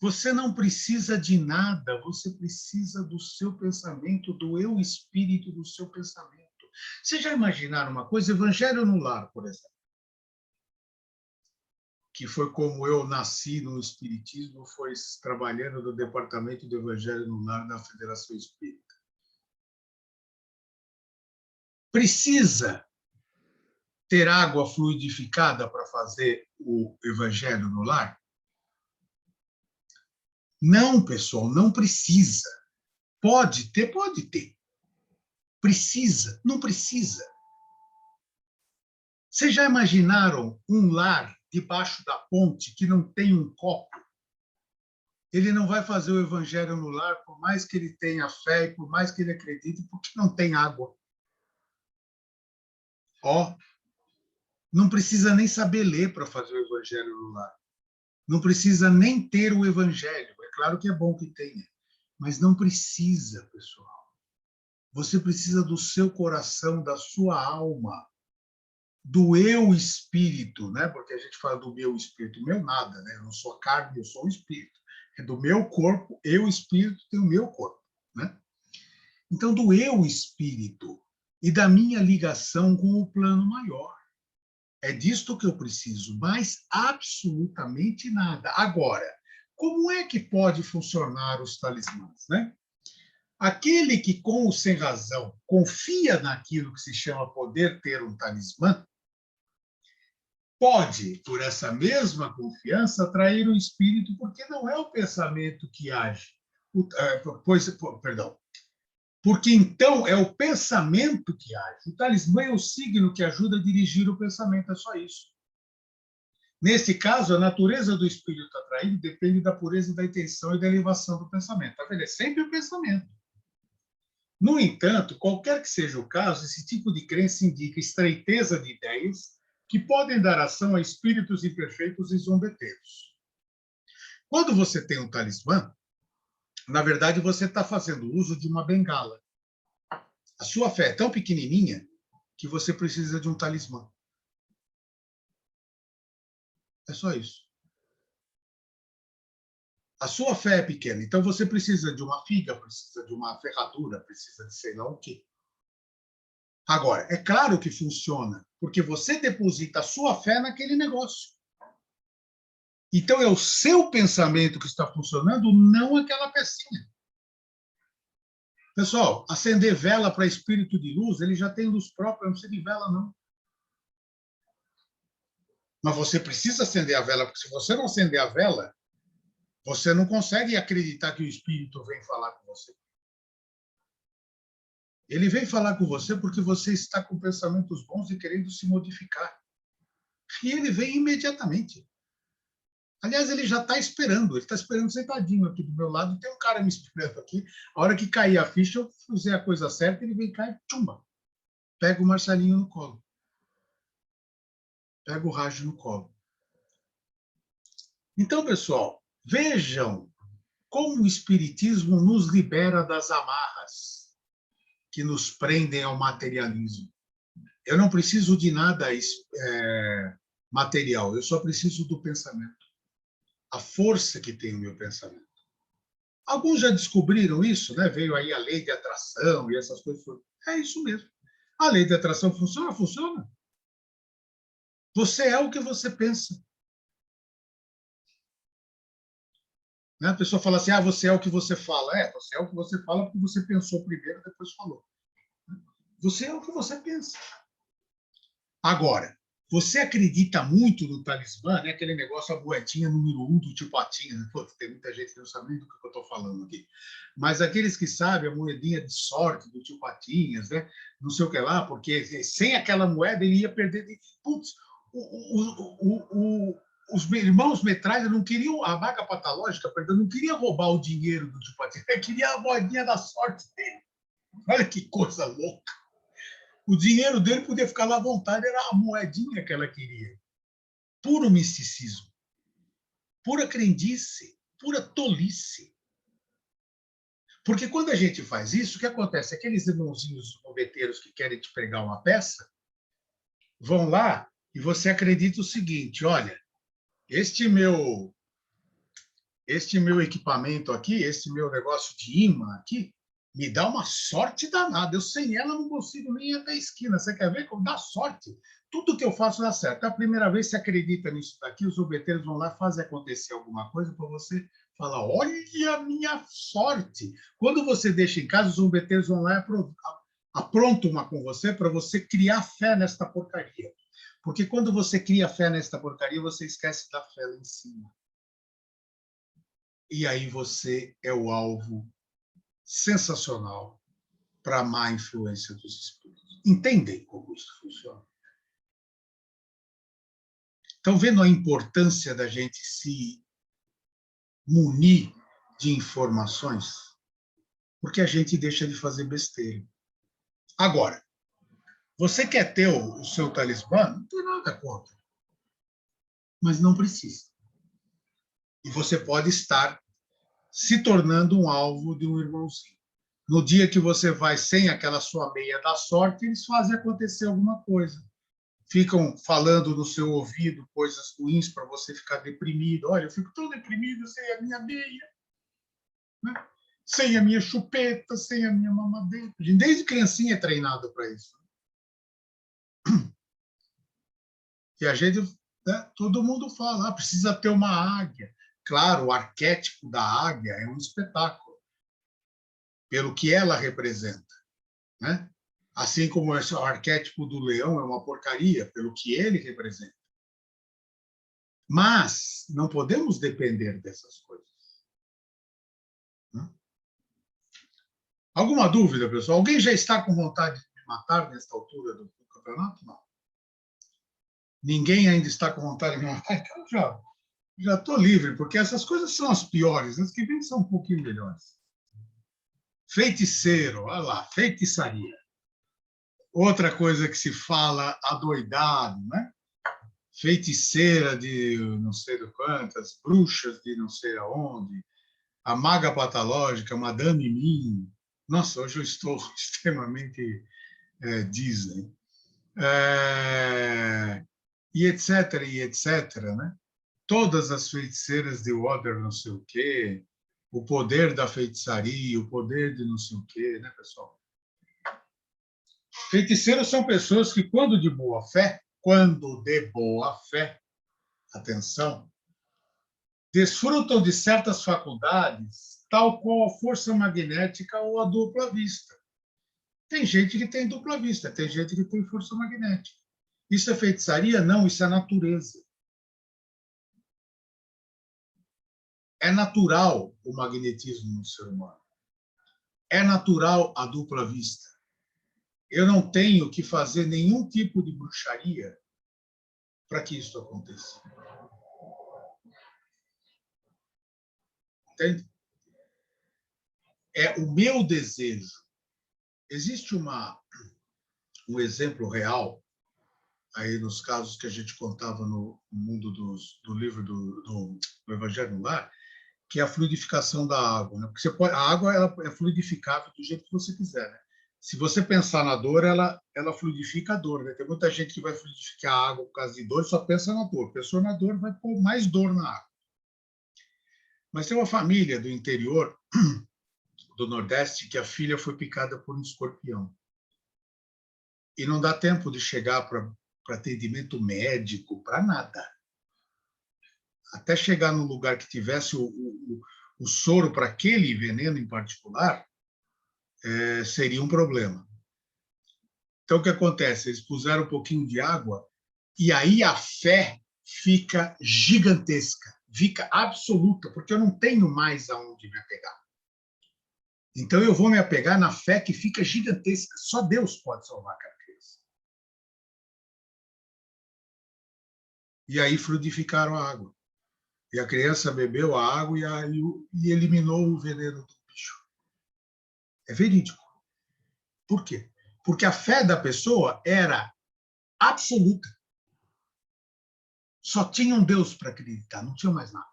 Você não precisa de nada, você precisa do seu pensamento, do eu espírito do seu pensamento. Vocês já imaginaram uma coisa? Evangelho no Lar, por exemplo, que foi como eu nasci no Espiritismo, foi trabalhando no Departamento do Evangelho no Lar da Federação Espírita. Precisa ter água fluidificada para fazer o Evangelho no Lar? Não, pessoal, não precisa. Pode ter, pode ter. Precisa, não precisa. Vocês já imaginaram um lar debaixo da ponte que não tem um copo? Ele não vai fazer o evangelho no lar, por mais que ele tenha fé e por mais que ele acredite, porque não tem água. Não precisa nem saber ler para fazer o evangelho no lar. Não precisa nem ter o evangelho. É claro que é bom que tenha, mas não precisa, pessoal. Você precisa do seu coração, da sua alma, do eu espírito, né? Porque a gente fala do meu espírito, meu nada, né? Eu não sou carne, eu sou um espírito. É do meu corpo, eu espírito tenho o meu corpo, né? Então, do eu espírito e da minha ligação com o plano maior. É disto que eu preciso, mais absolutamente nada. Agora, como é que pode funcionar os talismãs, né? Aquele que, com ou sem razão, confia naquilo que se chama poder ter um talismã, pode, por essa mesma confiança, atrair o espírito, porque não é o pensamento que age. Perdão. Porque então é o pensamento que age. O talismã é o signo que ajuda a dirigir o pensamento, é só isso. Nesse caso, a natureza do espírito atraído depende da pureza da intenção e da elevação do pensamento. Tá vendo? É sempre o pensamento. No entanto, qualquer que seja o caso, esse tipo de crença indica estreiteza de ideias que podem dar ação a espíritos imperfeitos e zombeteiros. Quando você tem um talismã, na verdade, você está fazendo uso de uma bengala. A sua fé é tão pequenininha que você precisa de um talismã. É só isso. A sua fé é pequena, então você precisa de uma figa, precisa de uma ferradura, precisa de sei lá o quê. Agora, é claro que funciona, porque você deposita a sua fé naquele negócio. Então, é o seu pensamento que está funcionando, não aquela pecinha. Pessoal, acender vela para espírito de luz, ele já tem luz própria, não precisa de vela, não. Mas você precisa acender a vela, porque se você não acender a vela, você não consegue acreditar que o espírito vem falar com você. Ele vem falar com você porque você está com pensamentos bons e querendo se modificar. E ele vem imediatamente. Aliás, ele já está esperando. Ele está esperando sentadinho aqui do meu lado. Tem um cara me esperando aqui. A hora que cair a ficha, eu fizer a coisa certa, ele vem cá e tchumba. Pega o Marcelinho no colo. Pega o Rádio no colo. Então, pessoal, vejam como o Espiritismo nos libera das amarras que nos prendem ao materialismo. Eu não preciso de nada material, eu só preciso do pensamento. A força que tem o meu pensamento. Alguns já descobriram isso, né? Veio aí a lei de atração e essas coisas. É isso mesmo. A lei de atração funciona? Funciona. Você é o que você pensa. Né? A pessoa fala assim, você é o que você fala. É, você é o que você fala porque você pensou primeiro, depois falou. Você é o que você pensa. Agora, você acredita muito no talismã, né? Aquele negócio, a moedinha número 1 do tio Patinhas. Né? Pô, tem muita gente que não sabe nem do que eu estou falando aqui. Mas aqueles que sabem, a moedinha de sorte do tio Patinhas, né? Não sei o que lá, porque sem aquela moeda ele ia perder. Putz, os irmãos Metralha não queriam, a vaga patológica, perdão, não queria roubar o dinheiro do tio Patinhas, queria a moedinha da sorte dele. Olha que coisa louca. O dinheiro dele podia ficar lá à vontade, era a moedinha que ela queria. Puro misticismo, pura crendice, pura tolice. Porque quando a gente faz isso, o que acontece? Aqueles irmãozinhos bombeteiros que querem te pregar uma peça, vão lá e você acredita o seguinte, olha, este meu equipamento aqui, este meu negócio de imã aqui, me dá uma sorte danada. Eu sem ela não consigo nem ir até a esquina. Você quer ver como dá sorte? Tudo que eu faço dá certo. É a primeira vez que você acredita nisso daqui, os zombeteiros vão lá fazer acontecer alguma coisa para você falar, olha a minha sorte. Quando você deixa em casa, os zombeteiros vão lá e aprontam uma com você para você criar fé nesta porcaria. Porque quando você cria fé nesta porcaria, você esquece da fé lá em cima. E aí você é o alvo sensacional para a má influência dos espíritos. Entendem como isso funciona? Estão vendo a importância da gente se munir de informações? Porque a gente deixa de fazer besteira. Agora, você quer ter o seu talismã? Não tem nada contra. Mas não precisa. E você pode estar se tornando um alvo de um irmãozinho. No dia que você vai sem aquela sua meia da sorte, eles fazem acontecer alguma coisa. Ficam falando no seu ouvido coisas ruins para você ficar deprimido. Olha, eu fico tão deprimido sem a minha meia. Né? sem a minha chupeta, sem a minha mamadeira. A gente, desde criancinha é treinado para isso. E a gente, né, todo mundo fala, precisa ter uma águia. Claro, o arquétipo da águia é um espetáculo, pelo que ela representa, né? Assim como o arquétipo do leão é uma porcaria, pelo que ele representa. Mas não podemos depender dessas coisas. Né? Alguma dúvida, pessoal? Alguém já está com vontade de me matar nesta altura do campeonato? Não. Ninguém ainda está com vontade de me matar? Então já estou livre, porque essas coisas são as piores, as que vêm são um pouquinho melhores. Feiticeiro, olha lá, feitiçaria. Outra coisa que se fala, adoidado, né? Feiticeira de não sei de quantas, bruxas de não sei aonde, a maga patológica, Madame Mim. Nossa, hoje eu estou extremamente Disney. E etc., né? Todas as feiticeiras de Water, não sei o quê, o poder da feitiçaria, o poder de não sei o quê, né, pessoal? Feiticeiros são pessoas que, quando de boa fé, atenção, desfrutam de certas faculdades, tal qual a força magnética ou a dupla vista. Tem gente que tem dupla vista, tem gente que tem força magnética. Isso é feitiçaria? Não, isso é natureza. É natural o magnetismo no ser humano. É natural a dupla vista. Eu não tenho que fazer nenhum tipo de bruxaria para que isso aconteça. Entende? É o meu desejo. Existe um exemplo real aí nos casos que a gente contava no mundo do livro do Evangelho no Lar, que é a fluidificação da água, né? Porque a água ela é fluidificável do jeito que você quiser, né? Se você pensar na dor, ela fluidifica a dor, né? Tem muita gente que vai fluidificar a água por causa de dor e só pensa na dor. A pessoa na dor vai pôr mais dor na água. Mas tem uma família do interior do Nordeste que a filha foi picada por um escorpião. E não dá tempo de chegar para atendimento médico, para nada. Até chegar num lugar que tivesse o soro para aquele veneno em particular, seria um problema. Então, o que acontece? Eles puseram um pouquinho de água e aí a fé fica gigantesca, fica absoluta, porque eu não tenho mais aonde me apegar. Então, eu vou me apegar na fé que fica gigantesca. Só Deus pode salvar aquela criança. E aí fluidificaram a água. E a criança bebeu a água e eliminou o veneno do bicho. É verídico. Por quê? Porque a fé da pessoa era absoluta. Só tinha um Deus para acreditar, não tinha mais nada.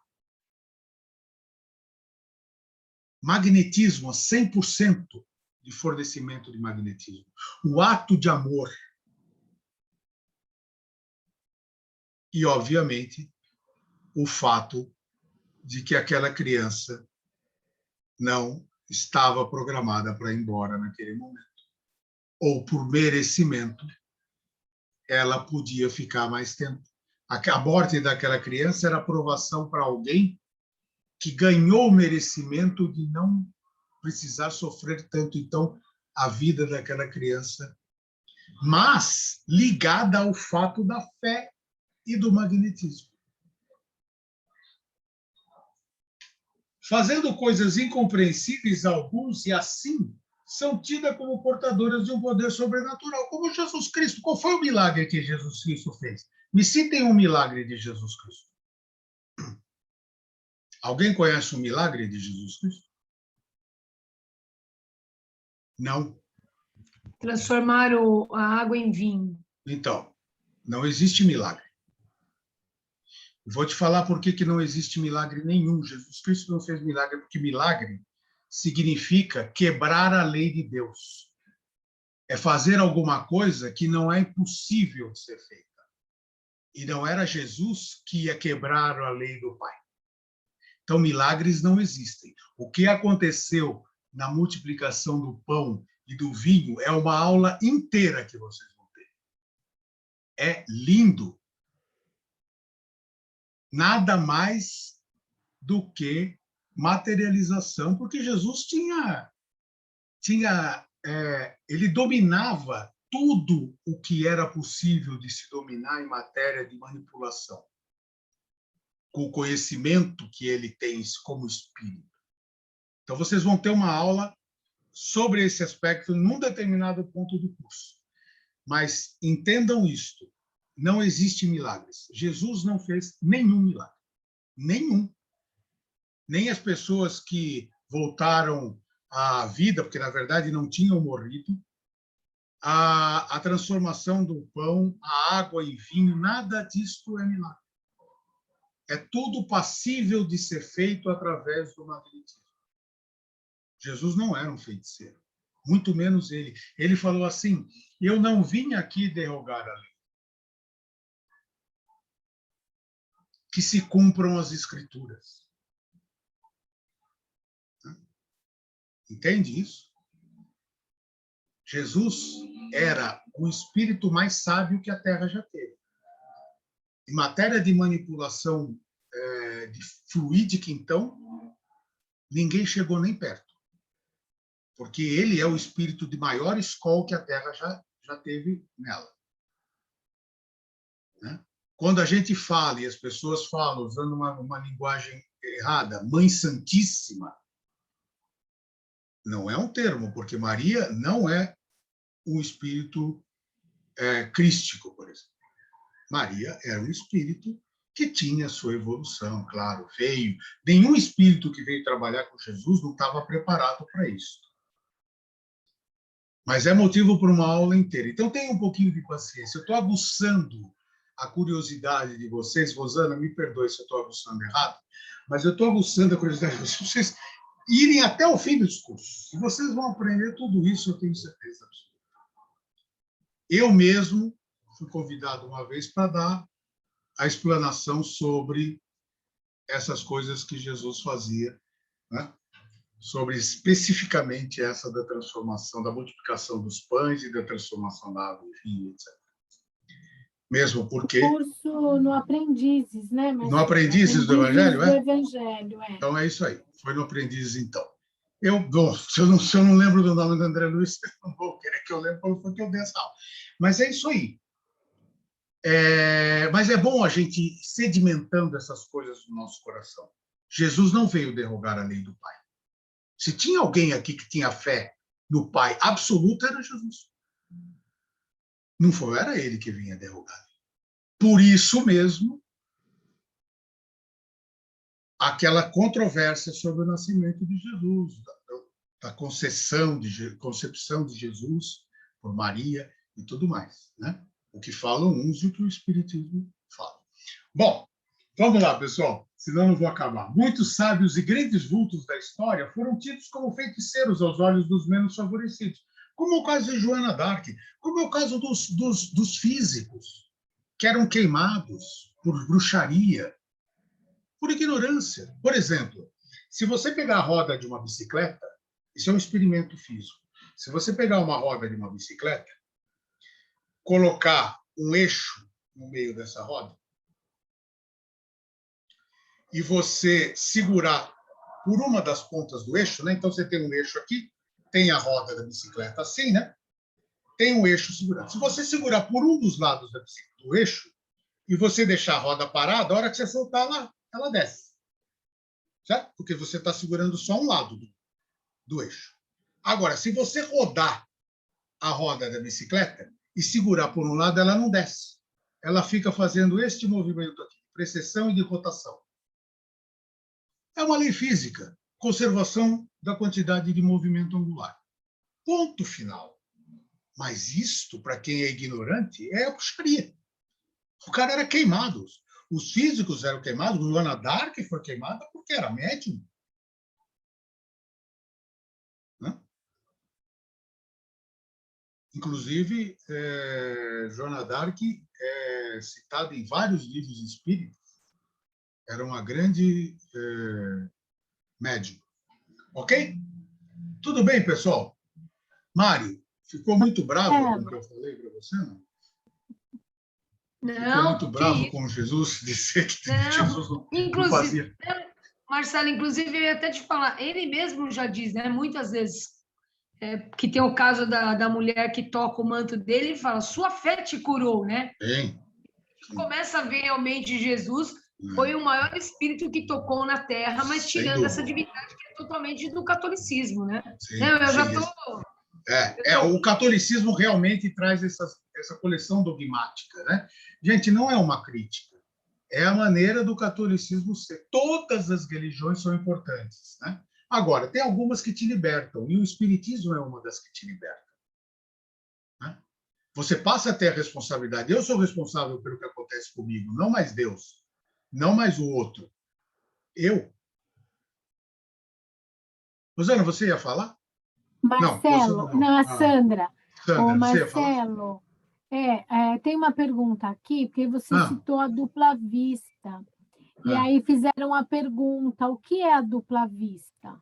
Magnetismo, 100% de fornecimento de magnetismo. O ato de amor. E, obviamente, o fato de que aquela criança não estava programada para ir embora naquele momento. Ou por merecimento, ela podia ficar mais tempo. A morte daquela criança era aprovação para alguém que ganhou o merecimento de não precisar sofrer tanto. Então, a vida daquela criança, mas ligada ao fato da fé e do magnetismo. Fazendo coisas incompreensíveis a alguns e assim são tidas como portadoras de um poder sobrenatural, como Jesus Cristo. Qual foi o milagre que Jesus Cristo fez? Me citem um milagre de Jesus Cristo. Alguém conhece o milagre de Jesus Cristo? Não. Transformar a água em vinho. Então, não existe milagre. Vou te falar por que não existe milagre nenhum. Jesus Cristo não fez milagre, porque milagre significa quebrar a lei de Deus. É fazer alguma coisa que não é impossível de ser feita. E não era Jesus que ia quebrar a lei do Pai. Então, milagres não existem. O que aconteceu na multiplicação do pão e do vinho é uma aula inteira que vocês vão ter. É lindo. Nada mais do que materialização, porque Jesus ele dominava tudo o que era possível de se dominar em matéria de manipulação, com o conhecimento que ele tem como espírito. Então, vocês vão ter uma aula sobre esse aspecto num determinado ponto do curso. Mas entendam isto, não existe milagres. Jesus não fez nenhum milagre. Nenhum. Nem as pessoas que voltaram à vida, porque, na verdade, não tinham morrido, a transformação do pão, a água em vinho, nada disso é milagre. É tudo passível de ser feito através do magnetismo. Jesus não era um feiticeiro, muito menos ele. Ele falou assim: eu não vim aqui derrogar a lei. Que se cumpram as escrituras. Entende isso? Jesus era o espírito mais sábio que a Terra já teve. Em matéria de manipulação de fluídica, então, ninguém chegou nem perto. Porque ele é o espírito de maior escola que a Terra já teve nela. Né? Quando a gente fala, e as pessoas falam, usando uma linguagem errada, Mãe Santíssima, não é um termo, porque Maria não é um espírito crístico, por exemplo. Maria era um espírito que tinha sua evolução, claro, veio. Nenhum espírito que veio trabalhar com Jesus não estava preparado para isso. Mas é motivo para uma aula inteira. Então, tenha um pouquinho de paciência. Eu estou aguçando a curiosidade de vocês. Rosana, me perdoe se eu estou aguçando errado, mas eu estou aguçando a curiosidade de vocês irem até o fim do discurso. E vocês vão aprender tudo isso, eu tenho certeza absoluta. Eu mesmo fui convidado uma vez para dar a explanação sobre essas coisas que Jesus fazia, né? Sobre especificamente essa da transformação, da multiplicação dos pães e da transformação da água em vinho, etc. Mesmo porque... Curso no Aprendizes, né, No Marcelo? Aprendizes do Evangelho, do Evangelho, é. Então é isso aí, foi no Aprendizes, então. Se eu não lembro do nome do André Luiz, eu não vou querer que eu lembre quando foi que eu dei essa aula. Mas é isso aí. Mas é bom a gente ir sedimentando essas coisas no nosso coração. Jesus não veio derrogar a lei do Pai. Se tinha alguém aqui que tinha fé no Pai absoluta, era Jesus. Não era ele que vinha derrogar. Por isso mesmo, aquela controvérsia sobre o nascimento de Jesus, da concepção de Jesus por Maria e tudo mais, né? O que falam uns e o que o Espiritismo fala. Bom, vamos lá, pessoal, senão não vou acabar. Muitos sábios e grandes vultos da história foram tidos como feiticeiros aos olhos dos menos favorecidos, como é o caso de Joana d'Arc, como é o caso dos físicos, que eram queimados por bruxaria, por ignorância. Por exemplo, se você pegar a roda de uma bicicleta, isso é um experimento físico. Se você pegar uma roda de uma bicicleta, colocar um eixo no meio dessa roda e você segurar por uma das pontas do eixo, né? Então você tem um eixo aqui, tem a roda da bicicleta assim, né? Tem um eixo segurando. Se você segurar por um dos lados do eixo e você deixar a roda parada, a hora que você soltar ela desce. Certo? Porque você está segurando só um lado do eixo. Agora, se você rodar a roda da bicicleta e segurar por um lado, ela não desce. Ela fica fazendo este movimento aqui, precessão e de rotação. É uma lei física, conservação da quantidade de movimento angular. Ponto final. Mas isto, para quem é ignorante, é a bruxaria. O cara era queimado. Os físicos eram queimados. Joana d'Arc foi queimada porque era médium. Né? Inclusive, Joana d'Arc é citada em vários livros espíritas Era uma grande médium. Ok? Tudo bem, pessoal? Mário, ficou muito bravo com o que eu falei para você, não? Ficou muito Não, que bravo isso. com Jesus, dizer que Jesus Não, não inclusive, fazia. Marcelo, inclusive, eu ia até te falar, ele mesmo já diz, né, muitas vezes, que tem o caso da mulher que toca o manto dele, ele fala, sua fé te curou, né? Sim, sim. Começa a ver realmente Jesus foi o maior espírito que tocou na Terra, mas Sem tirando essa dúvida. divindade que é totalmente do catolicismo, né? Sim, Não, eu já sim. estou... O catolicismo realmente traz essa coleção dogmática, né? Gente, não é uma crítica. É a maneira do catolicismo ser. Todas as religiões são importantes, né? Agora, tem algumas que te libertam, e o espiritismo é uma das que te liberta, né? Você passa a ter a responsabilidade. Eu sou responsável pelo que acontece comigo, não mais Deus, não mais o outro. Eu. Rosana, você ia falar? Não, Rosana Marcelo, não. não, a Sandra. Ô, Sandra, você ia falar? Marcelo, tem uma pergunta aqui, porque você Ah, citou a dupla vista. E ah. aí fizeram a pergunta: o que é a dupla vista?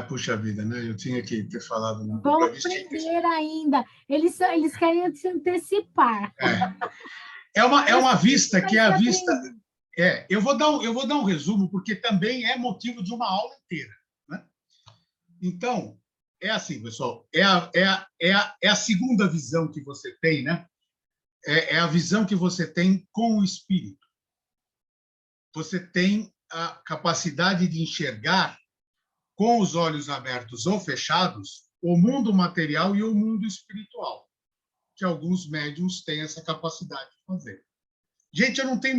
Puxa vida, né? Eu tinha que ter falado na Vão dupla vista. aprender ainda. Eles querem se antecipar. É uma vista Vai que é se a vista. aprender. Eu vou dar um resumo, porque também é motivo de uma aula inteira, né? Então, é assim, pessoal, é a segunda visão que você tem, né? É a visão que você tem com o espírito. Você tem a capacidade de enxergar com os olhos abertos ou fechados o mundo material e o mundo espiritual, que alguns médiums têm essa capacidade de fazer. Gente, eu não tenho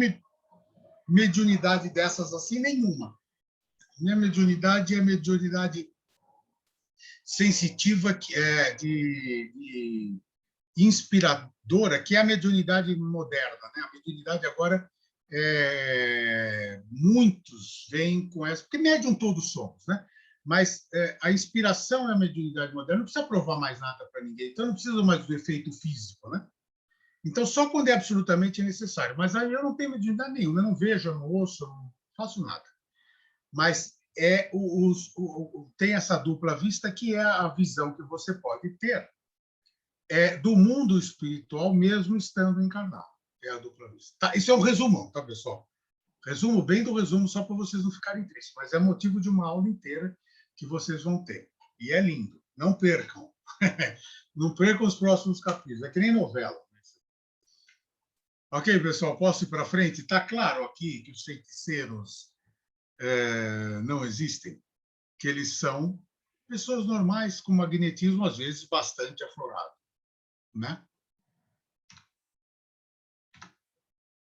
mediunidade dessas assim nenhuma. Minha mediunidade é mediunidade sensitiva, que é de inspiradora, que é a mediunidade moderna, né? A mediunidade agora, muitos vêm com essa, porque médium todos somos, né? Mas a inspiração é a mediunidade moderna, não precisa provar mais nada para ninguém, então não precisa mais do efeito físico, né? Então, só quando é absolutamente necessário. Mas aí eu não tenho mediunidade nenhuma, eu não vejo, eu não ouço, eu não faço nada. Mas tem essa dupla vista, que é a visão que você pode ter do mundo espiritual mesmo estando encarnado. É a dupla vista. Tá, isso é um resumão, tá, pessoal? Resumo bem do resumo, só para vocês não ficarem tristes, mas é motivo de uma aula inteira que vocês vão ter. E é lindo. Não percam. Não percam os próximos capítulos. É que nem novela. Ok, pessoal, posso ir para frente? Está claro aqui que os feiticeiros não existem, que eles são pessoas normais com magnetismo, às vezes, bastante aflorado, né?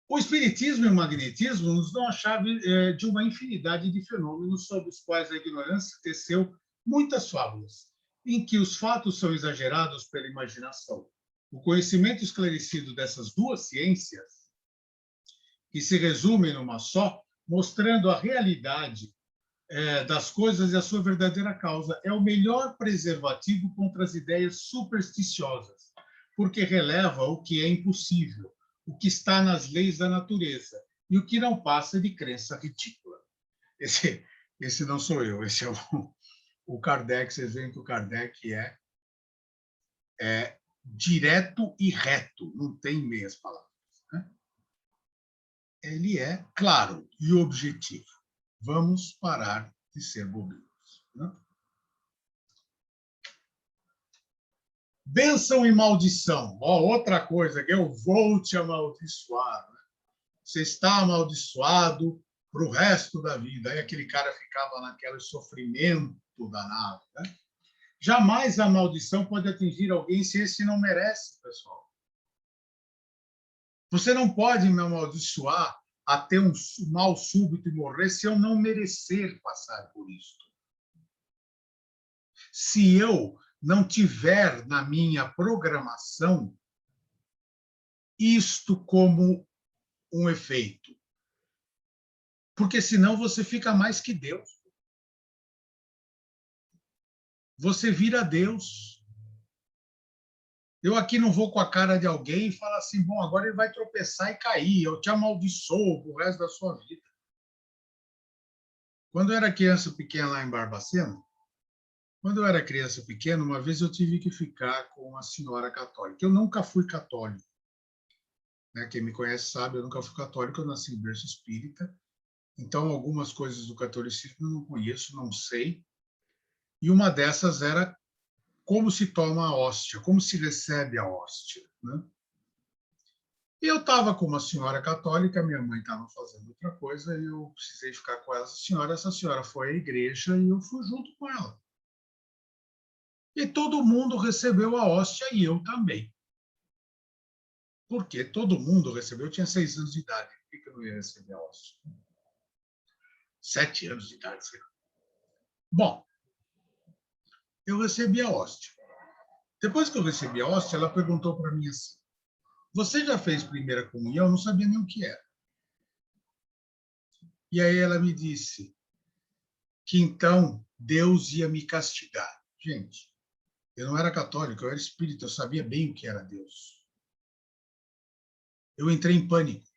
O espiritismo e o magnetismo nos dão a chave de uma infinidade de fenômenos sobre os quais a ignorância teceu muitas fábulas, em que os fatos são exagerados pela imaginação. O conhecimento esclarecido dessas duas ciências, que se resumem numa só, mostrando a realidade das coisas e a sua verdadeira causa, é o melhor preservativo contra as ideias supersticiosas, porque releva o que é impossível, o que está nas leis da natureza e o que não passa de crença ridícula. Esse não sou eu, esse é o Kardec. Vocês veem que o Kardec é direto e reto, não tem meias palavras, né? Ele é claro e objetivo. Vamos parar de ser bobinhos, né? Bênção e maldição. Outra coisa que eu vou te amaldiçoar, né? Você está amaldiçoado para o resto da vida. Aí aquele cara ficava naquele sofrimento danado, né? Jamais a maldição pode atingir alguém se esse não merece, pessoal. Você não pode me amaldiçoar a ter um mal súbito e morrer se eu não merecer passar por isso. Se eu não tiver na minha programação isto como um efeito. Porque senão você fica mais que Deus. Você vira Deus. Eu aqui não vou com a cara de alguém e falar assim, bom, agora ele vai tropeçar e cair, eu te amaldiçoo pro resto da sua vida. Quando eu era criança pequena lá em Barbacena, quando eu era criança pequena, uma vez eu tive que ficar com uma senhora católica. Eu nunca fui católico, né? Quem me conhece sabe, eu nunca fui católico, eu nasci em berço espírita. Então, algumas coisas do catolicismo eu não conheço, não sei. E uma dessas era como se toma a hóstia, como se recebe a hóstia, né? E eu estava com uma senhora católica, minha mãe estava fazendo outra coisa, e eu precisei ficar com essa senhora foi à igreja e eu fui junto com ela. E todo mundo recebeu a hóstia e eu também. Porque todo mundo recebeu, eu tinha 6 anos de idade, por que eu não ia receber a hóstia? 7 anos de idade, sei lá. Bom, eu recebi a hóstia. Depois que eu recebi a hóstia, ela perguntou para mim assim, você já fez primeira comunhão? Eu não sabia nem o que era. E aí ela me disse que então Deus ia me castigar. Gente, eu não era católico, eu era espírita, eu sabia bem o que era Deus. Eu entrei em pânico,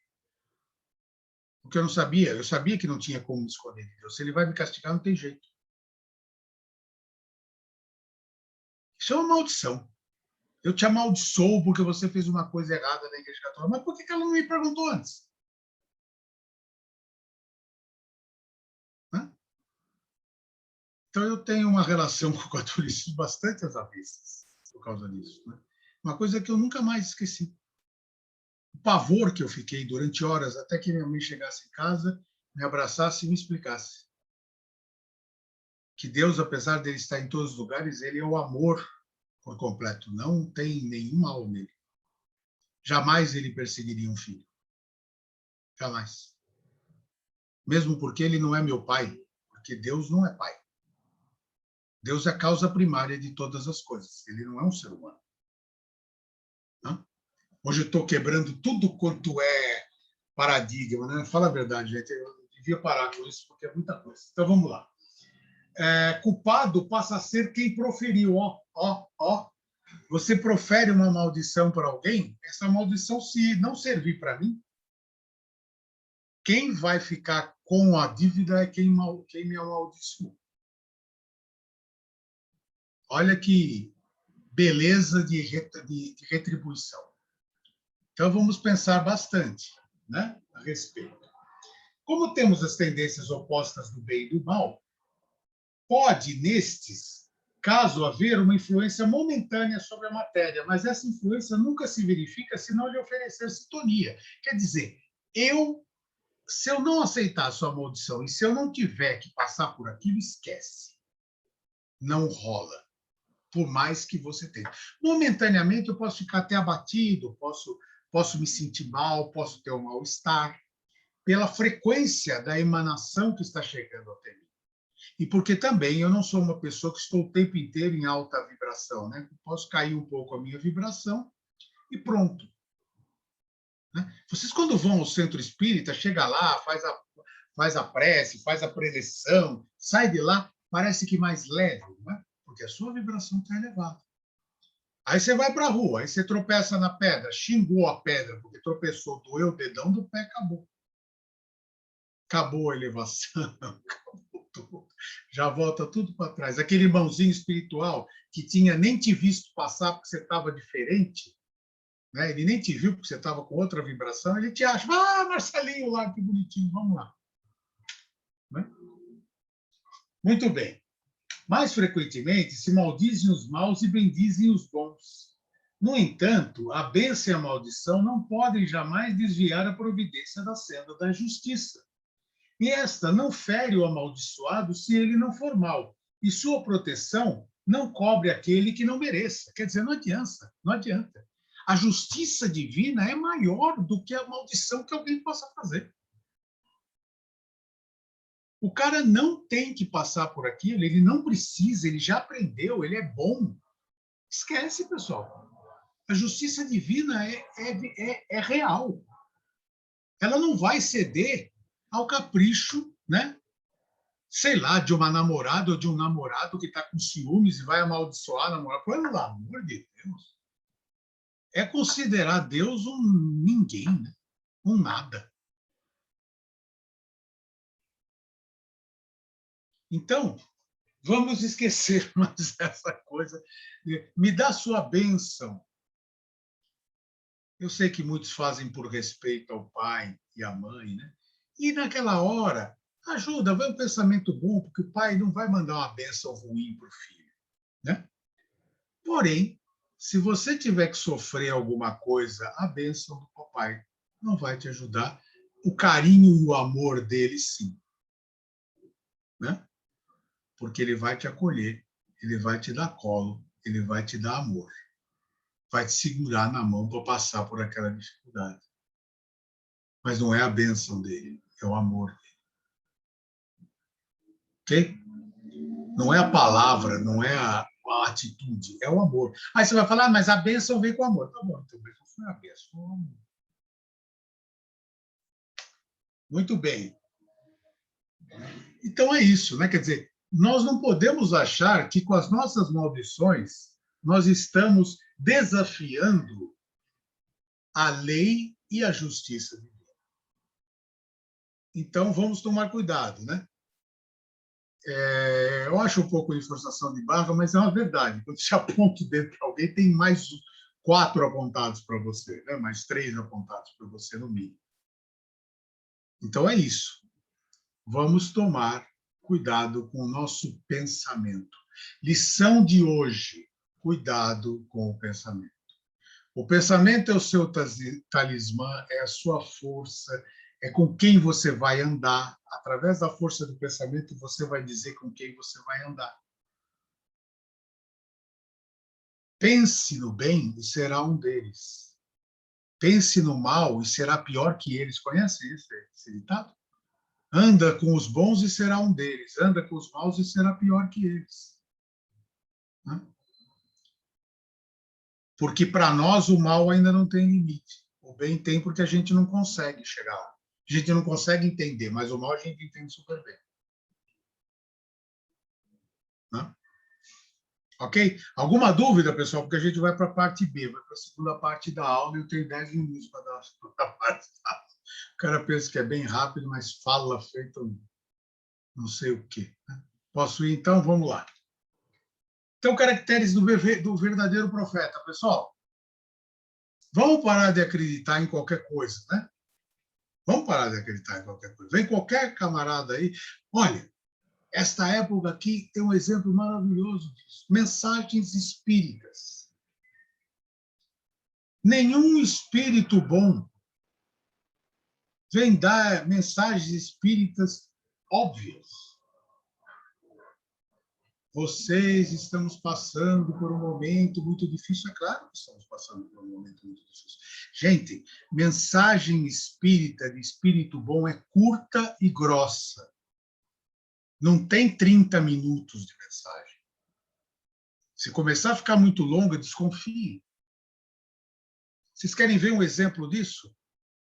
porque eu sabia que não tinha como me esconder de Deus. Se ele vai me castigar, não tem jeito. Isso é uma maldição. Eu te amaldiçoo porque você fez uma coisa errada na Igreja Católica. Mas por que ela não me perguntou antes? Hã? Então, eu tenho uma relação com o catolicismo bastante às avessas por causa disso. Né? Uma coisa que eu nunca mais esqueci. O pavor que eu fiquei durante horas até que minha mãe chegasse em casa, me abraçasse e me explicasse que Deus, apesar de ele estar em todos os lugares, ele é o amor por completo. Não tem nenhum mal nele. Jamais ele perseguiria um filho. Jamais. Mesmo porque ele não é meu pai, porque Deus não é pai. Deus é a causa primária de todas as coisas. Ele não é um ser humano. Não? Hoje eu estou quebrando tudo quanto é paradigma, né? Fala a verdade, gente. Eu devia parar com isso, porque é muita coisa. Então, vamos lá. Culpado passa a ser quem proferiu. Ó. Você profere uma maldição para alguém, essa maldição, se não servir para mim, quem vai ficar com a dívida é quem me amaldiçoou. Olha que beleza de retribuição. Então, vamos pensar bastante, né, a respeito. Como temos as tendências opostas do bem e do mal, pode, nestes, caso haver uma influência momentânea sobre a matéria, mas essa influência nunca se verifica se não lhe oferecer sintonia. Quer dizer, se eu não aceitar a sua maldição e se eu não tiver que passar por aquilo, esquece. Não rola, por mais que você tenha. Momentaneamente, eu posso ficar até abatido, posso me sentir mal, posso ter um mal-estar, pela frequência da emanação que está chegando até mim. E porque também eu não sou uma pessoa que estou o tempo inteiro em alta vibração, né? Posso cair um pouco a minha vibração e pronto. Né? Vocês, quando vão ao centro espírita, chega lá, faz a prece, faz a preleção, sai de lá, parece que mais leve, né? Porque a sua vibração está elevada. Aí você vai para a rua, aí você tropeça na pedra, xingou a pedra, porque tropeçou, doeu o dedão do pé, acabou. Acabou a elevação, acabou tudo. Já volta tudo para trás. Aquele irmãozinho espiritual que tinha nem te visto passar porque você estava diferente, né? Ele nem te viu porque você estava com outra vibração, ele te acha, Marcelinho lá, que bonitinho, vamos lá. Né? Muito bem. Mais frequentemente, se maldizem os maus e bendizem os bons. No entanto, a bênção e a maldição não podem jamais desviar a providência da senda da justiça. E esta não fere o amaldiçoado se ele não for mal, e sua proteção não cobre aquele que não mereça. Quer dizer, não adianta, não adianta. A justiça divina é maior do que a maldição que alguém possa fazer. O cara não tem que passar por aquilo, ele não precisa, ele já aprendeu, ele é bom. Esquece, pessoal. A justiça divina é real. Ela não vai ceder ao capricho, né? Sei lá, de uma namorada ou de um namorado que está com ciúmes e vai amaldiçoar a namorada. Pelo amor de Deus. É considerar Deus um ninguém, né? Um nada. Então, vamos esquecer mais essa coisa. Me dá sua bênção. Eu sei que muitos fazem por respeito ao pai e à mãe, né? E naquela hora, ajuda, vai um pensamento bom, porque o pai não vai mandar uma bênção ruim para o filho, né? Porém, se você tiver que sofrer alguma coisa, a bênção do papai não vai te ajudar. O carinho e o amor dele, sim, né? Porque ele vai te acolher, ele vai te dar colo, ele vai te dar amor, vai te segurar na mão para passar por aquela dificuldade. Mas não é a bênção dele, é o amor dele. Ok? Não é a palavra, não é a atitude, é o amor. Aí você vai falar, mas a bênção vem com amor. Tá bom, então não foi a bênção, foi o amor. Muito bem. Então é isso, né? Quer dizer, nós não podemos achar que com as nossas maldições nós estamos desafiando a lei e a justiça de Deus. Então vamos tomar cuidado, né? Eu acho um pouco de forçação de barra, mas é uma verdade. Quando você aponta o dedo para alguém, tem mais 4 apontados para você, né? Mais 3 apontados para você, no mínimo. Então é isso. Vamos tomar cuidado com o nosso pensamento. Lição de hoje: cuidado com o pensamento. O pensamento é o seu talismã, é a sua força, é com quem você vai andar. Através da força do pensamento, você vai dizer com quem você vai andar. Pense no bem e será um deles. Pense no mal e será pior que eles. Conhece esse ditado? Anda com os bons e será um deles. Anda com os maus e será pior que eles. Porque para nós o mal ainda não tem limite. O bem tem porque a gente não consegue chegar lá. A gente não consegue entender, mas o mal a gente entende super bem. Né? Ok? Alguma dúvida, pessoal? Porque a gente vai para a parte B, vai para a segunda parte da aula e eu tenho 10 minutos para dar a segunda parte da aula. O cara pensa que é bem rápido, mas fala feito não sei o quê. Né? Posso ir, então? Vamos lá. Então, caracteres do verdadeiro profeta. Pessoal, vamos parar de acreditar em qualquer coisa, né? Vamos parar de acreditar em qualquer coisa. Vem qualquer camarada aí. Olha, esta época aqui tem um exemplo maravilhoso disso. Mensagens espíritas. Nenhum espírito bom vem dar mensagens espíritas óbvias. Vocês estamos passando por um momento muito difícil. É claro que estamos passando por um momento muito difícil. Gente, mensagem espírita, de espírito bom, é curta e grossa. Não tem 30 minutos de mensagem. Se começar a ficar muito longa, desconfie. Vocês querem ver um exemplo disso?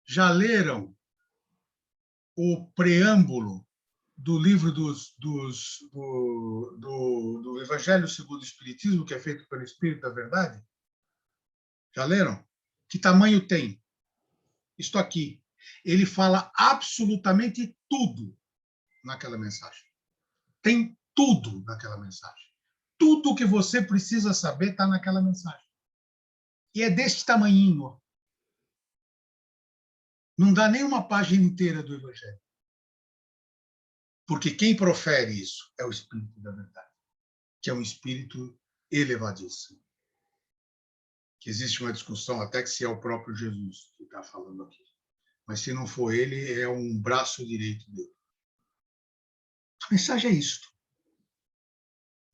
Já leram o preâmbulo do livro do Evangelho segundo o Espiritismo, que é feito pelo Espírito da Verdade? Já leram? Que tamanho tem? Isto aqui. Ele fala absolutamente tudo naquela mensagem. Tem tudo naquela mensagem. Tudo que você precisa saber está naquela mensagem. E é deste tamanhinho. Não dá nem uma página inteira do Evangelho. Porque quem profere isso é o Espírito da Verdade, que é um espírito elevadíssimo. Que existe uma discussão até que se é o próprio Jesus que está falando aqui. Mas se não for ele, é um braço direito dele. A mensagem é isto.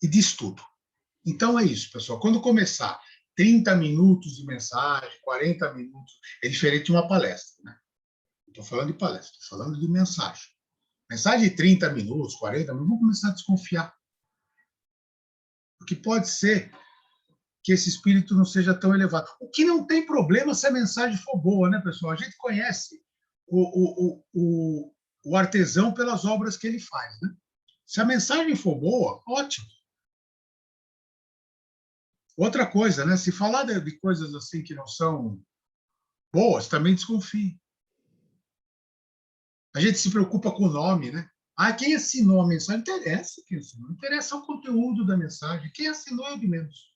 E diz tudo. Então é isso, pessoal. Quando começar 30 minutos de mensagem, 40 minutos, é diferente de uma palestra, né? Não estou falando de palestra, estou falando de mensagem. Mensagem de 30 minutos, 40 minutos, vamos começar a desconfiar. Porque pode ser que esse espírito não seja tão elevado. O que não tem problema se a mensagem for boa, né, pessoal? A gente conhece o artesão pelas obras que ele faz, né? Se a mensagem for boa, ótimo. Outra coisa, né? Se falar de coisas assim que não são boas, também desconfie. A gente se preocupa com o nome, né? Ah, quem assinou a mensagem? Não interessa quem assinou. Não interessa o conteúdo da mensagem. Quem assinou é de menos.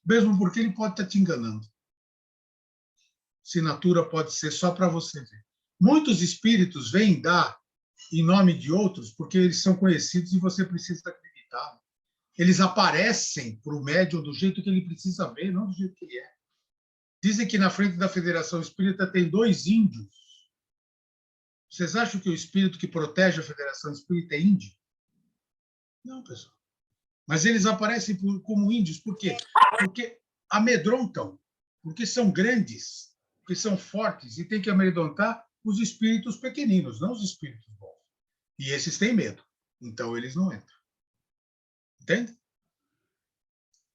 Mesmo porque ele pode estar te enganando. Assinatura pode ser só para você ver. Muitos espíritos vêm dar em nome de outros porque eles são conhecidos e você precisa acreditar. Eles aparecem para o médium do jeito que ele precisa ver, não do jeito que ele é. Dizem que na frente da Federação Espírita tem 2 índios. Vocês acham que o espírito que protege a Federação Espírita é índio? Não, pessoal. Mas eles aparecem como índios. Por quê? Porque amedrontam, porque são grandes, porque são fortes, e tem que amedrontar os espíritos pequeninos, não os espíritos bons. E esses têm medo, então eles não entram. Entende?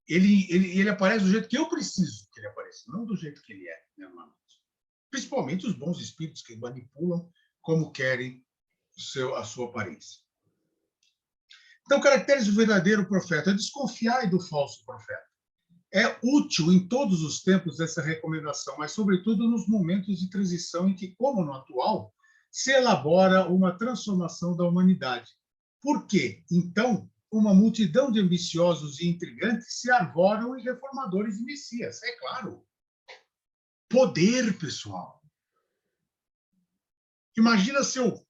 Ele aparece do jeito que eu preciso que ele apareça, não do jeito que ele é, normalmente. Principalmente os bons espíritos que manipulam como querem a sua aparência. Então, caracteres do verdadeiro profeta. Desconfiai do falso profeta. É útil em todos os tempos essa recomendação, mas, sobretudo, nos momentos de transição em que, como no atual, se elabora uma transformação da humanidade. Por quê? Então, uma multidão de ambiciosos e intrigantes se arvoram em reformadores e messias. É claro. Poder, pessoal. Imagina se eu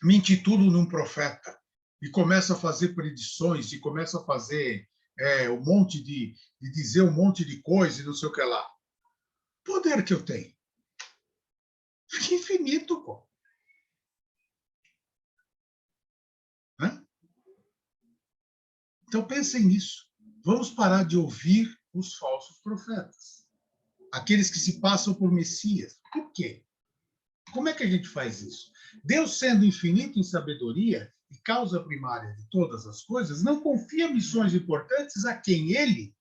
me intitulo num profeta e começo a fazer predições e começo a fazer um monte de dizer um monte de coisa e não sei o que lá. Poder que eu tenho. Fica infinito, pô. Hã? Então pensem nisso. Vamos parar de ouvir os falsos profetas. Aqueles que se passam por messias. Por quê? Como é que a gente faz isso? Deus, sendo infinito em sabedoria e causa primária de todas as coisas, não confia missões importantes a quem ele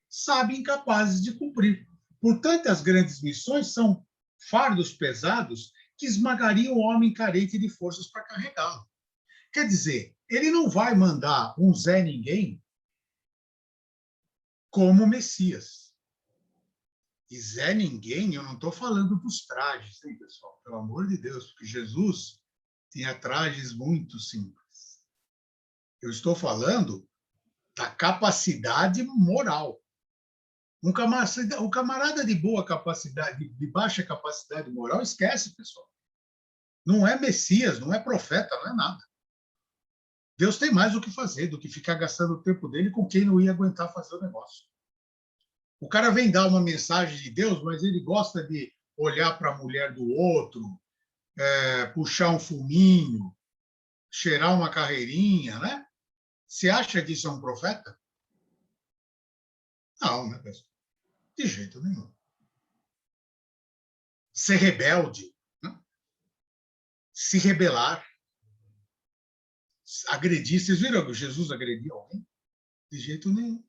sabe incapazes de cumprir. Portanto, as grandes missões são fardos pesados que esmagariam o homem carente de forças para carregá-lo. Quer dizer, ele não vai mandar um Zé Ninguém como Messias. E Zé Ninguém, eu não estou falando dos trajes, hein, pessoal? Pelo amor de Deus, porque Jesus tinha trajes muito simples. Eu estou falando da capacidade moral. Um camarada de boa capacidade, de baixa capacidade moral, esquece, pessoal. Não é Messias, não é profeta, não é nada. Deus tem mais o que fazer do que ficar gastando o tempo dele com quem não ia aguentar fazer o negócio. O cara vem dar uma mensagem de Deus, mas ele gosta de olhar para a mulher do outro, puxar um fuminho, cheirar uma carreirinha, né? Você acha que isso é um profeta? Não, né, pessoal? De jeito nenhum. Ser rebelde, né? Se rebelar, agredir. Vocês viram que Jesus agrediu alguém? De jeito nenhum.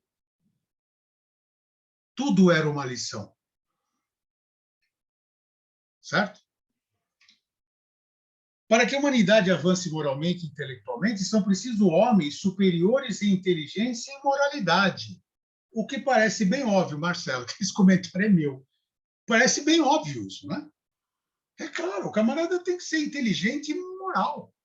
Tudo era uma lição. Certo? Para que a humanidade avance moralmente e intelectualmente, são precisos homens superiores em inteligência e moralidade. O que parece bem óbvio, Marcelo, que esse comentário é meu. Parece bem óbvio isso, né? É claro, o camarada tem que ser inteligente e moral.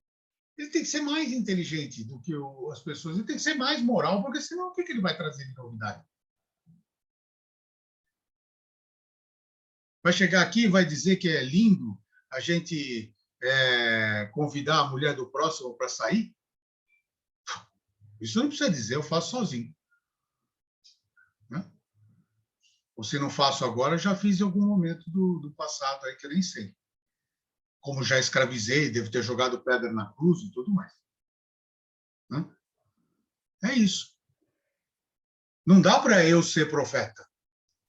Ele tem que ser mais inteligente do que as pessoas. Ele tem que ser mais moral, porque senão o que ele vai trazer de novidade? Vai chegar aqui e vai dizer que é lindo a gente convidar a mulher do próximo para sair? Isso não precisa dizer, eu faço sozinho. Né? Ou se não faço agora, já fiz em algum momento do passado aí que eu nem sei. Como já escravizei, devo ter jogado pedra na cruz e tudo mais. Né? É isso. Não dá para eu ser profeta,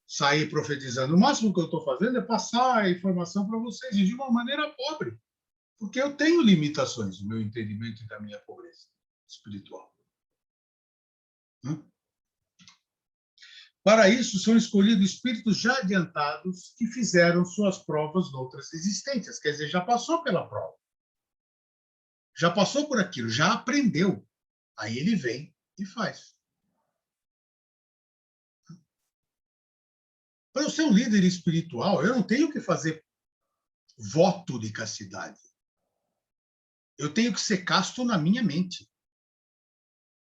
sair profetizando. O máximo que eu estou fazendo é passar a informação para vocês, e de uma maneira pobre, porque eu tenho limitações no meu entendimento e da minha pobreza espiritual. Né? Para isso, são escolhidos espíritos já adiantados que fizeram suas provas noutras existências. Quer dizer, já passou pela prova. Já passou por aquilo, já aprendeu. Aí ele vem e faz. Para eu ser um líder espiritual, eu não tenho que fazer voto de castidade. Eu tenho que ser casto na minha mente,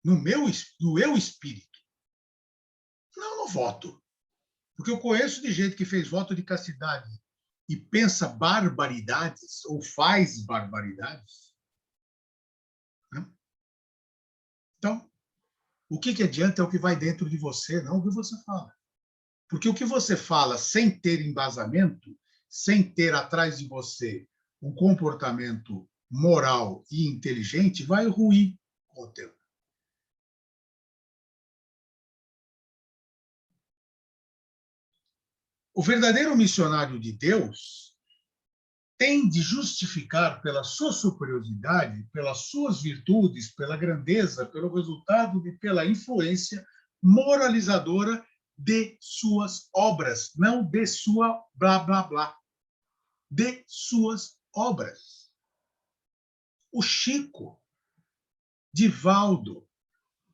no eu espírito, não no voto. Porque eu conheço de gente que fez voto de castidade e pensa barbaridades ou faz barbaridades. Né? Então, o que adianta é o que vai dentro de você, não o que você fala. Porque o que você fala sem ter embasamento, sem ter atrás de você um comportamento moral e inteligente, vai ruir com o tempo. O verdadeiro missionário de Deus tem de justificar pela sua superioridade, pelas suas virtudes, pela grandeza, pelo resultado e pela influência moralizadora de suas obras, não de sua blá, blá, blá, de suas obras. O Chico, Divaldo,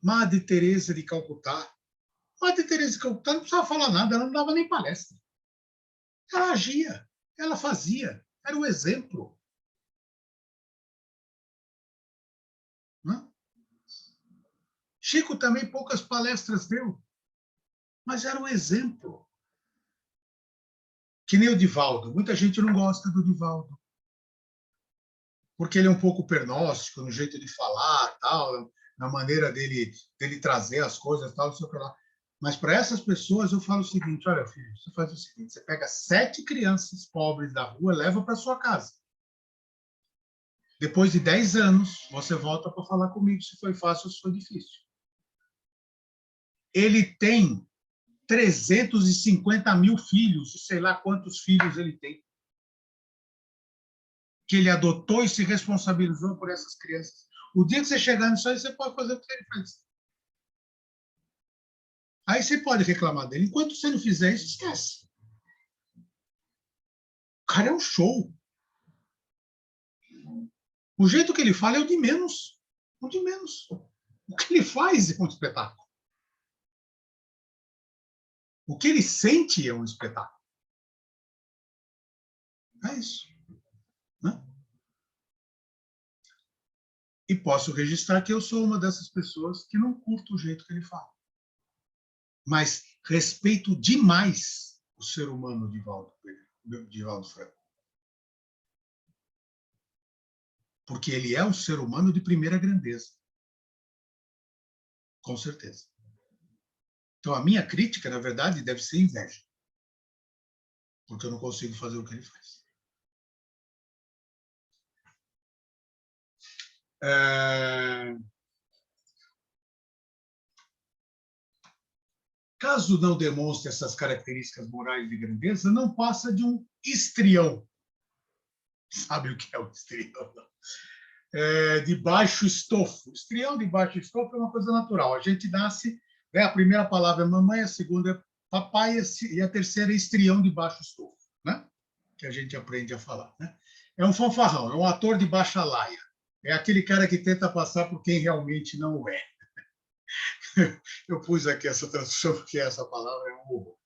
Madre Teresa de Calcutá. Madre Teresa de Calcutá não precisava falar nada, ela não dava nem palestra. Ela agia, ela fazia, era o exemplo. Não? Chico também poucas palestras deu, mas era o exemplo. Que nem o Divaldo. Muita gente não gosta do Divaldo, porque ele é um pouco pernóstico no jeito de falar, tal, na maneira dele trazer as coisas, tal, não sei o que lá. Mas para essas pessoas eu falo o seguinte: olha, filho, você faz o seguinte, você pega 7 crianças pobres da rua, leva para sua casa. Depois de 10 anos, você volta para falar comigo se foi fácil ou se foi difícil. Ele tem 350 mil filhos, sei lá quantos filhos ele tem, que ele adotou e se responsabilizou por essas crianças. O dia que você chegar nisso aí, você pode fazer o que ele faz. Aí você pode reclamar dele. Enquanto você não fizer isso, esquece. O cara é um show. O jeito que ele fala é o de menos. O de menos. O que ele faz é um espetáculo. O que ele sente é um espetáculo. É isso. Né? E posso registrar que eu sou uma dessas pessoas que não curto o jeito que ele fala. Mas respeito demais o ser humano de Divaldo Franco. Porque ele é um ser humano de primeira grandeza. Com certeza. Então, a minha crítica, na verdade, deve ser inveja. Porque eu não consigo fazer o que ele faz. Caso não demonstre essas características morais de grandeza, não passa de um histrião. Sabe o que é o histrião? De baixo estofo. Histrião de baixo estofo é uma coisa natural. A gente nasce, né, a primeira palavra é mamãe, a segunda é papai e a terceira é histrião de baixo estofo, né? Que a gente aprende a falar. Né? É um fanfarrão, é um ator de baixa laia. É aquele cara que tenta passar por quem realmente não é. Eu pus aqui essa tradução porque essa palavra é um horror.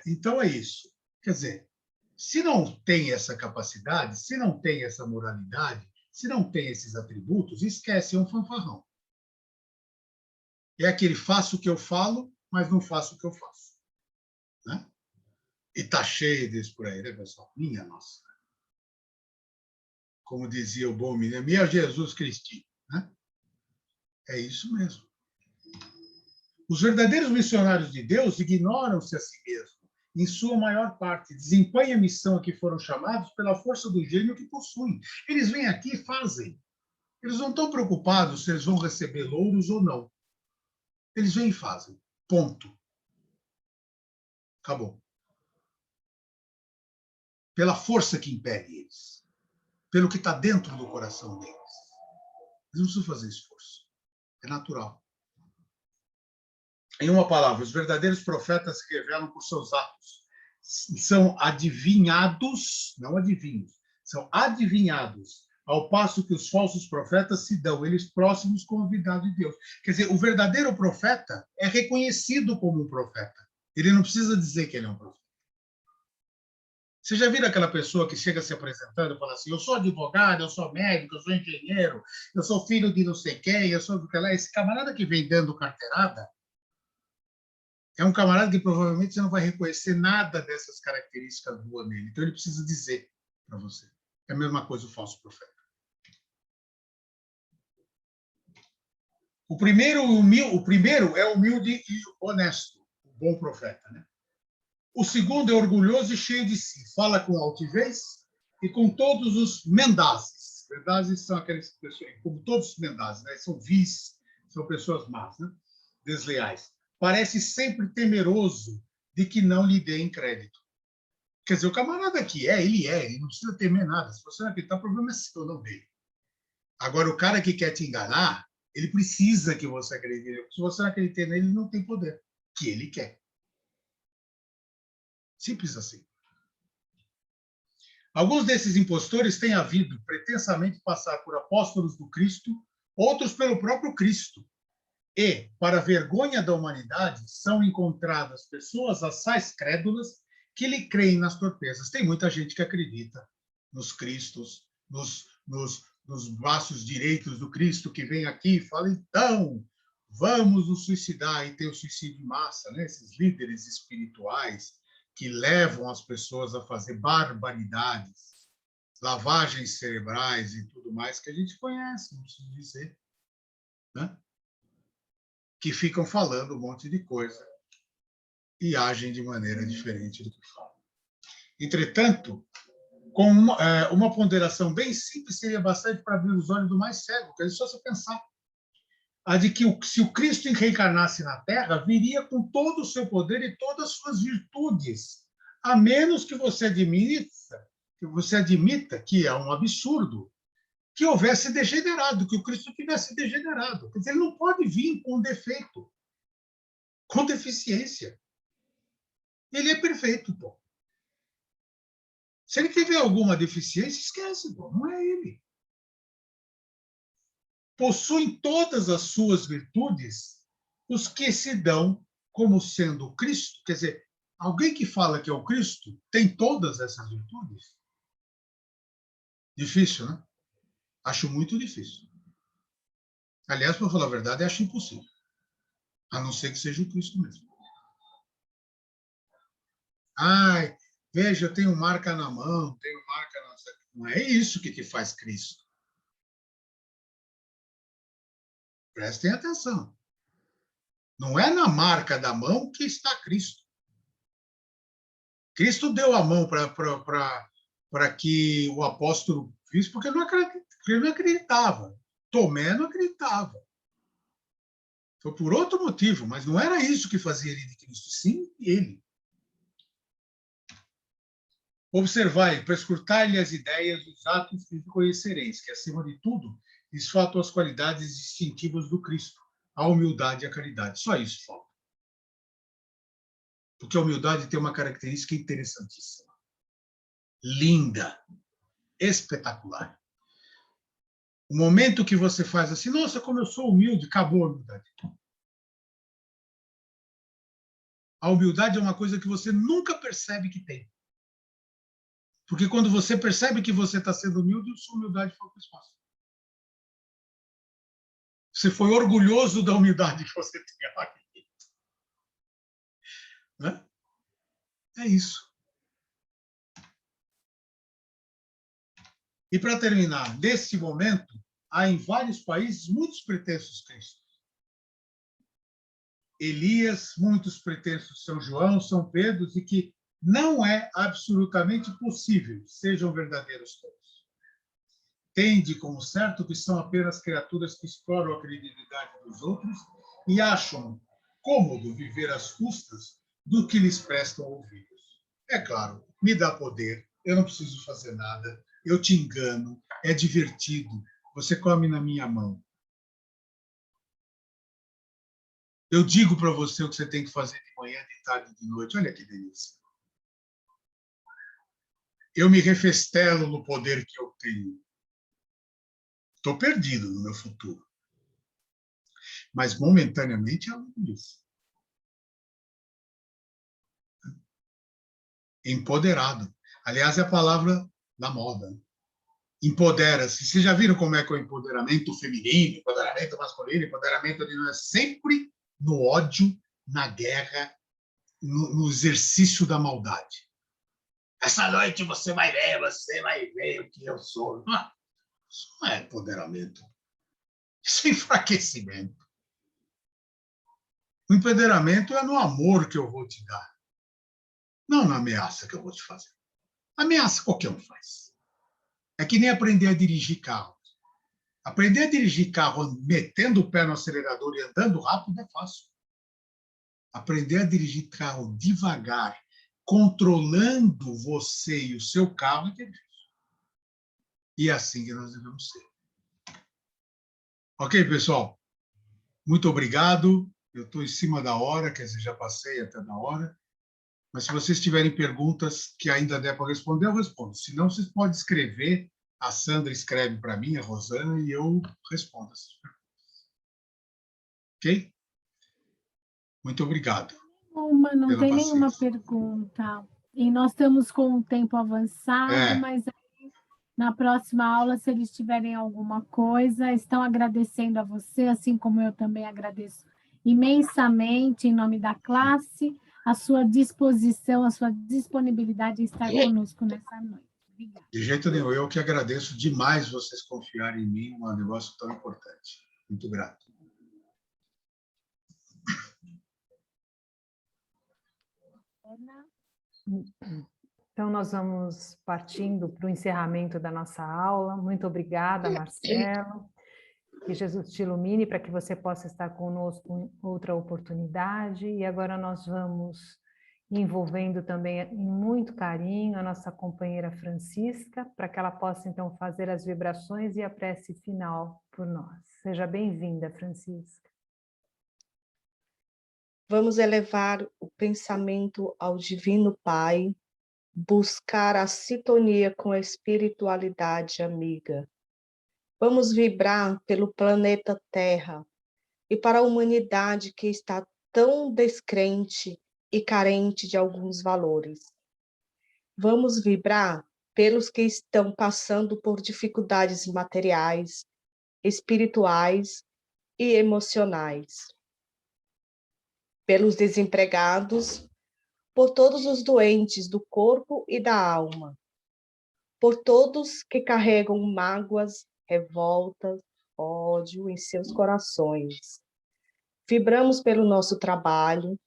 Então é isso. Quer dizer, se não tem essa capacidade, se não tem essa moralidade, se não tem esses atributos, esquece, é um fanfarrão. É aquele faço o que eu falo, mas não faço o que eu faço. Né? E tá cheio disso por aí, né, pessoal? Minha nossa. Como dizia o bom menino, minha Jesus Cristo. Né? É isso mesmo. Os verdadeiros missionários de Deus ignoram-se a si mesmos, em sua maior parte, desempenham a missão a que foram chamados pela força do gênio que possuem. Eles vêm aqui e fazem. Eles não estão preocupados se eles vão receber louros ou não. Eles vêm e fazem. Ponto. Acabou. Pela força que impele eles. Pelo que está dentro do coração deles. Eles não precisam fazer esforço. É natural. Em uma palavra, os verdadeiros profetas se revelam por seus atos. São adivinhados, não adivinhos, são adivinhados, ao passo que os falsos profetas se dão, eles próximos com a verdade de Deus. Quer dizer, o verdadeiro profeta é reconhecido como um profeta. Ele não precisa dizer que ele é um profeta. Você já viu aquela pessoa que chega se apresentando e fala assim, eu sou advogado, eu sou médico, eu sou engenheiro, eu sou filho de não sei quem, eu sou do que lá. Esse camarada que vem dando carteirada é um camarada que provavelmente você não vai reconhecer nada dessas características boas nele. Então ele precisa dizer para você. É a mesma coisa o falso profeta. O primeiro é humilde e honesto, o bom profeta, né? O segundo é orgulhoso e cheio de si, fala com altivez e com todos os mendazes. Mendazes são aqueles pessoas, como todos os mendazes, né? São vis, são pessoas más, né? Desleais. Parece sempre temeroso de que não lhe deem crédito. Quer dizer, o camarada que ele não precisa temer nada. Se você não acreditar, o problema é seu, não dele. Agora, o cara que quer te enganar, ele precisa que você acredite. Se você não acreditar nele, ele não tem poder, que ele quer. Simples assim. Alguns desses impostores têm havido pretensamente passar por apóstolos do Cristo, outros pelo próprio Cristo. E, para a vergonha da humanidade, são encontradas pessoas assaz crédulas que lhe creem nas torpezas. Tem muita gente que acredita nos Cristos, nos braços direitos do Cristo, que vem aqui e fala, então, vamos nos suicidar, e tem o suicídio em massa, né? Esses líderes espirituais que levam as pessoas a fazer barbaridades, lavagens cerebrais e tudo mais, que a gente conhece, não preciso dizer, né? Que ficam falando um monte de coisa e agem de maneira diferente do que falam. Entretanto, com uma ponderação bem simples, seria bastante para abrir os olhos do mais cego, que é só você pensar. A de que, se o Cristo reencarnasse na Terra, viria com todo o seu poder e todas as suas virtudes, a menos que você admita que é um absurdo que houvesse degenerado, que o Cristo tivesse degenerado. Quer dizer, ele não pode vir com defeito, com deficiência. Ele é perfeito, pô. Se ele tiver alguma deficiência, esquece, pô, não é ele. Possuem todas as suas virtudes os que se dão como sendo o Cristo. Quer dizer, alguém que fala que é o Cristo tem todas essas virtudes? Difícil, né? Acho muito difícil. Aliás, para falar a verdade, acho impossível. A não ser que seja o Cristo mesmo. Ai, veja, eu tenho marca na mão, tenho marca na... Não é isso que te faz Cristo. Prestem atenção. Não é na marca da mão que está Cristo. Cristo deu a mão para que o apóstolo visse, porque ele não acreditava. Tomé não acreditava. Foi por outro motivo, mas não era isso que fazia ele de Cristo, sim ele. Observai, para escutar-lhe as ideias, os atos que conhecereis, que, acima de tudo, lhes faltam as qualidades distintivas do Cristo, a humildade e a caridade. Só isso falta. Porque a humildade tem uma característica interessantíssima. Linda, espetacular. O momento que você faz assim, nossa, como eu sou humilde, acabou a humildade. A humildade é uma coisa que você nunca percebe que tem. Porque quando você percebe que você está sendo humilde, sua humildade foi para o espaço. Você foi orgulhoso da humildade que você tem aqui. Né? É isso. E para terminar, nesse momento, há em vários países muitos pretensos cristãos. Elias, muitos pretensos São João, São Pedro, e que não é absolutamente possível sejam verdadeiros todos. Tende como certo que são apenas criaturas que exploram a credibilidade dos outros e acham cômodo viver às custas do que lhes prestam ouvidos. É claro, me dá poder, eu não preciso fazer nada, eu te engano, é divertido, você come na minha mão. Eu digo para você o que você tem que fazer de manhã, de tarde, de noite. Olha que delícia. Eu me refestelo no poder que eu tenho. Estou perdido no meu futuro. Mas, momentaneamente, é algo disso. Empoderado. Aliás, é a palavra da moda. Empodera-se. Vocês já viram como é que é o empoderamento feminino, empoderamento masculino, empoderamento é sempre no ódio, na guerra, no exercício da maldade. Essa noite você vai ver o que eu sou. Isso não é empoderamento. Isso é enfraquecimento. O empoderamento é no amor que eu vou te dar, não na ameaça que eu vou te fazer. Ameaça qualquer um faz. É que nem aprender a dirigir carro. Aprender a dirigir carro metendo o pé no acelerador e andando rápido é fácil. Aprender a dirigir carro devagar, controlando você e o seu carro é difícil. E é assim que nós devemos ser. Ok, pessoal? Muito obrigado. Eu estou em cima da hora, quer dizer, já passei até da hora. Mas se vocês tiverem perguntas que ainda der para responder, eu respondo. Se não, vocês podem escrever. A Sandra escreve para mim, a Rosana, e eu respondo essas perguntas. Ok? Muito obrigado Não pela tem nenhuma paciência. pergunta. E nós estamos com o tempo avançado, mas aí, na próxima aula, se eles tiverem alguma coisa, estão agradecendo a você, assim como eu também agradeço imensamente, em nome da classe, a sua disposição, a sua disponibilidade em estar conosco nessa noite. Obrigada. De jeito nenhum, eu que agradeço demais vocês confiarem em mim num negócio tão importante. Muito grato. Então, nós vamos partindo para o encerramento da nossa aula. Muito obrigada, Marcelo. Que Jesus te ilumine para que você possa estar conosco em outra oportunidade. E agora nós vamos envolvendo também em muito carinho a nossa companheira Francisca, para que ela possa então fazer as vibrações e a prece final por nós. Seja bem-vinda, Francisca. Vamos elevar o pensamento ao Divino Pai, buscar a sintonia com a espiritualidade amiga. Vamos vibrar pelo planeta Terra e para a humanidade que está tão descrente e carente de alguns valores. Vamos vibrar pelos que estão passando por dificuldades materiais, espirituais e emocionais. Pelos desempregados, por todos os doentes do corpo e da alma, por todos que carregam mágoas, revoltas, ódio em seus corações. Vibramos pelo nosso trabalho,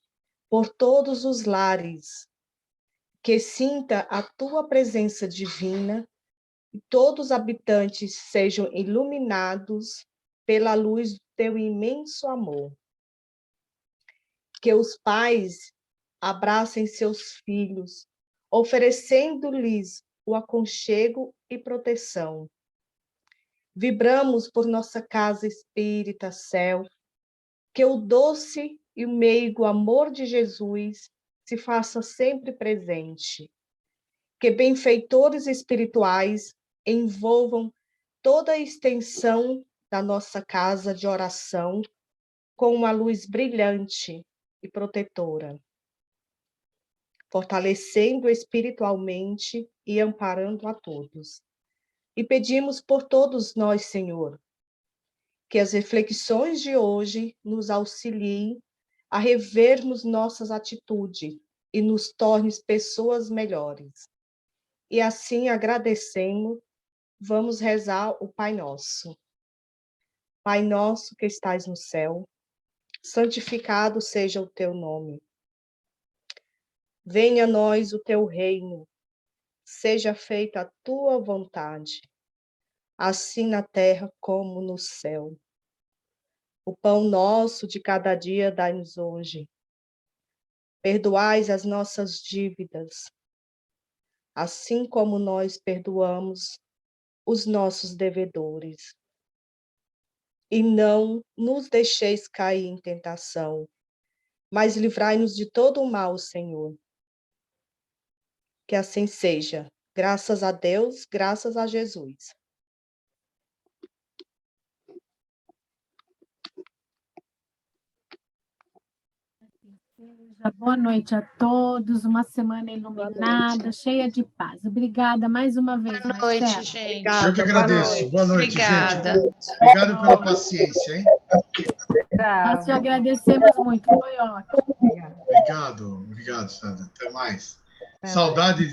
por todos os lares, que sinta a tua presença divina e todos os habitantes sejam iluminados pela luz do teu imenso amor. Que os pais abracem seus filhos, oferecendo-lhes o aconchego e proteção. Vibramos por nossa casa espírita, céu, que o doce e o meigo amor de Jesus se faça sempre presente. Que benfeitores espirituais envolvam toda a extensão da nossa casa de oração com uma luz brilhante e protetora, fortalecendo espiritualmente e amparando a todos. E pedimos por todos nós, Senhor, que as reflexões de hoje nos auxiliem a revermos nossas atitudes e nos tornem pessoas melhores. E assim, agradecendo, vamos rezar o Pai Nosso. Pai nosso que estais no céu, santificado seja o teu nome. Venha a nós o teu reino, seja feita a tua vontade, assim na terra como no céu. O pão nosso de cada dia dai-nos hoje. Perdoai as nossas dívidas, assim como nós perdoamos os nossos devedores. E não nos deixeis cair em tentação, mas livrai-nos de todo o mal, Senhor. Que assim seja. Graças a Deus, graças a Jesus. Boa noite a todos, uma semana iluminada, cheia de paz. Obrigada mais uma vez, Boa noite, Marcela. gente. Eu que agradeço. Boa noite, Obrigada. gente. Obrigado pela paciência, hein? Nós te agradecemos muito, foi ótimo. Obrigada. Obrigado, Sandra. Até mais. Até mais. Saudade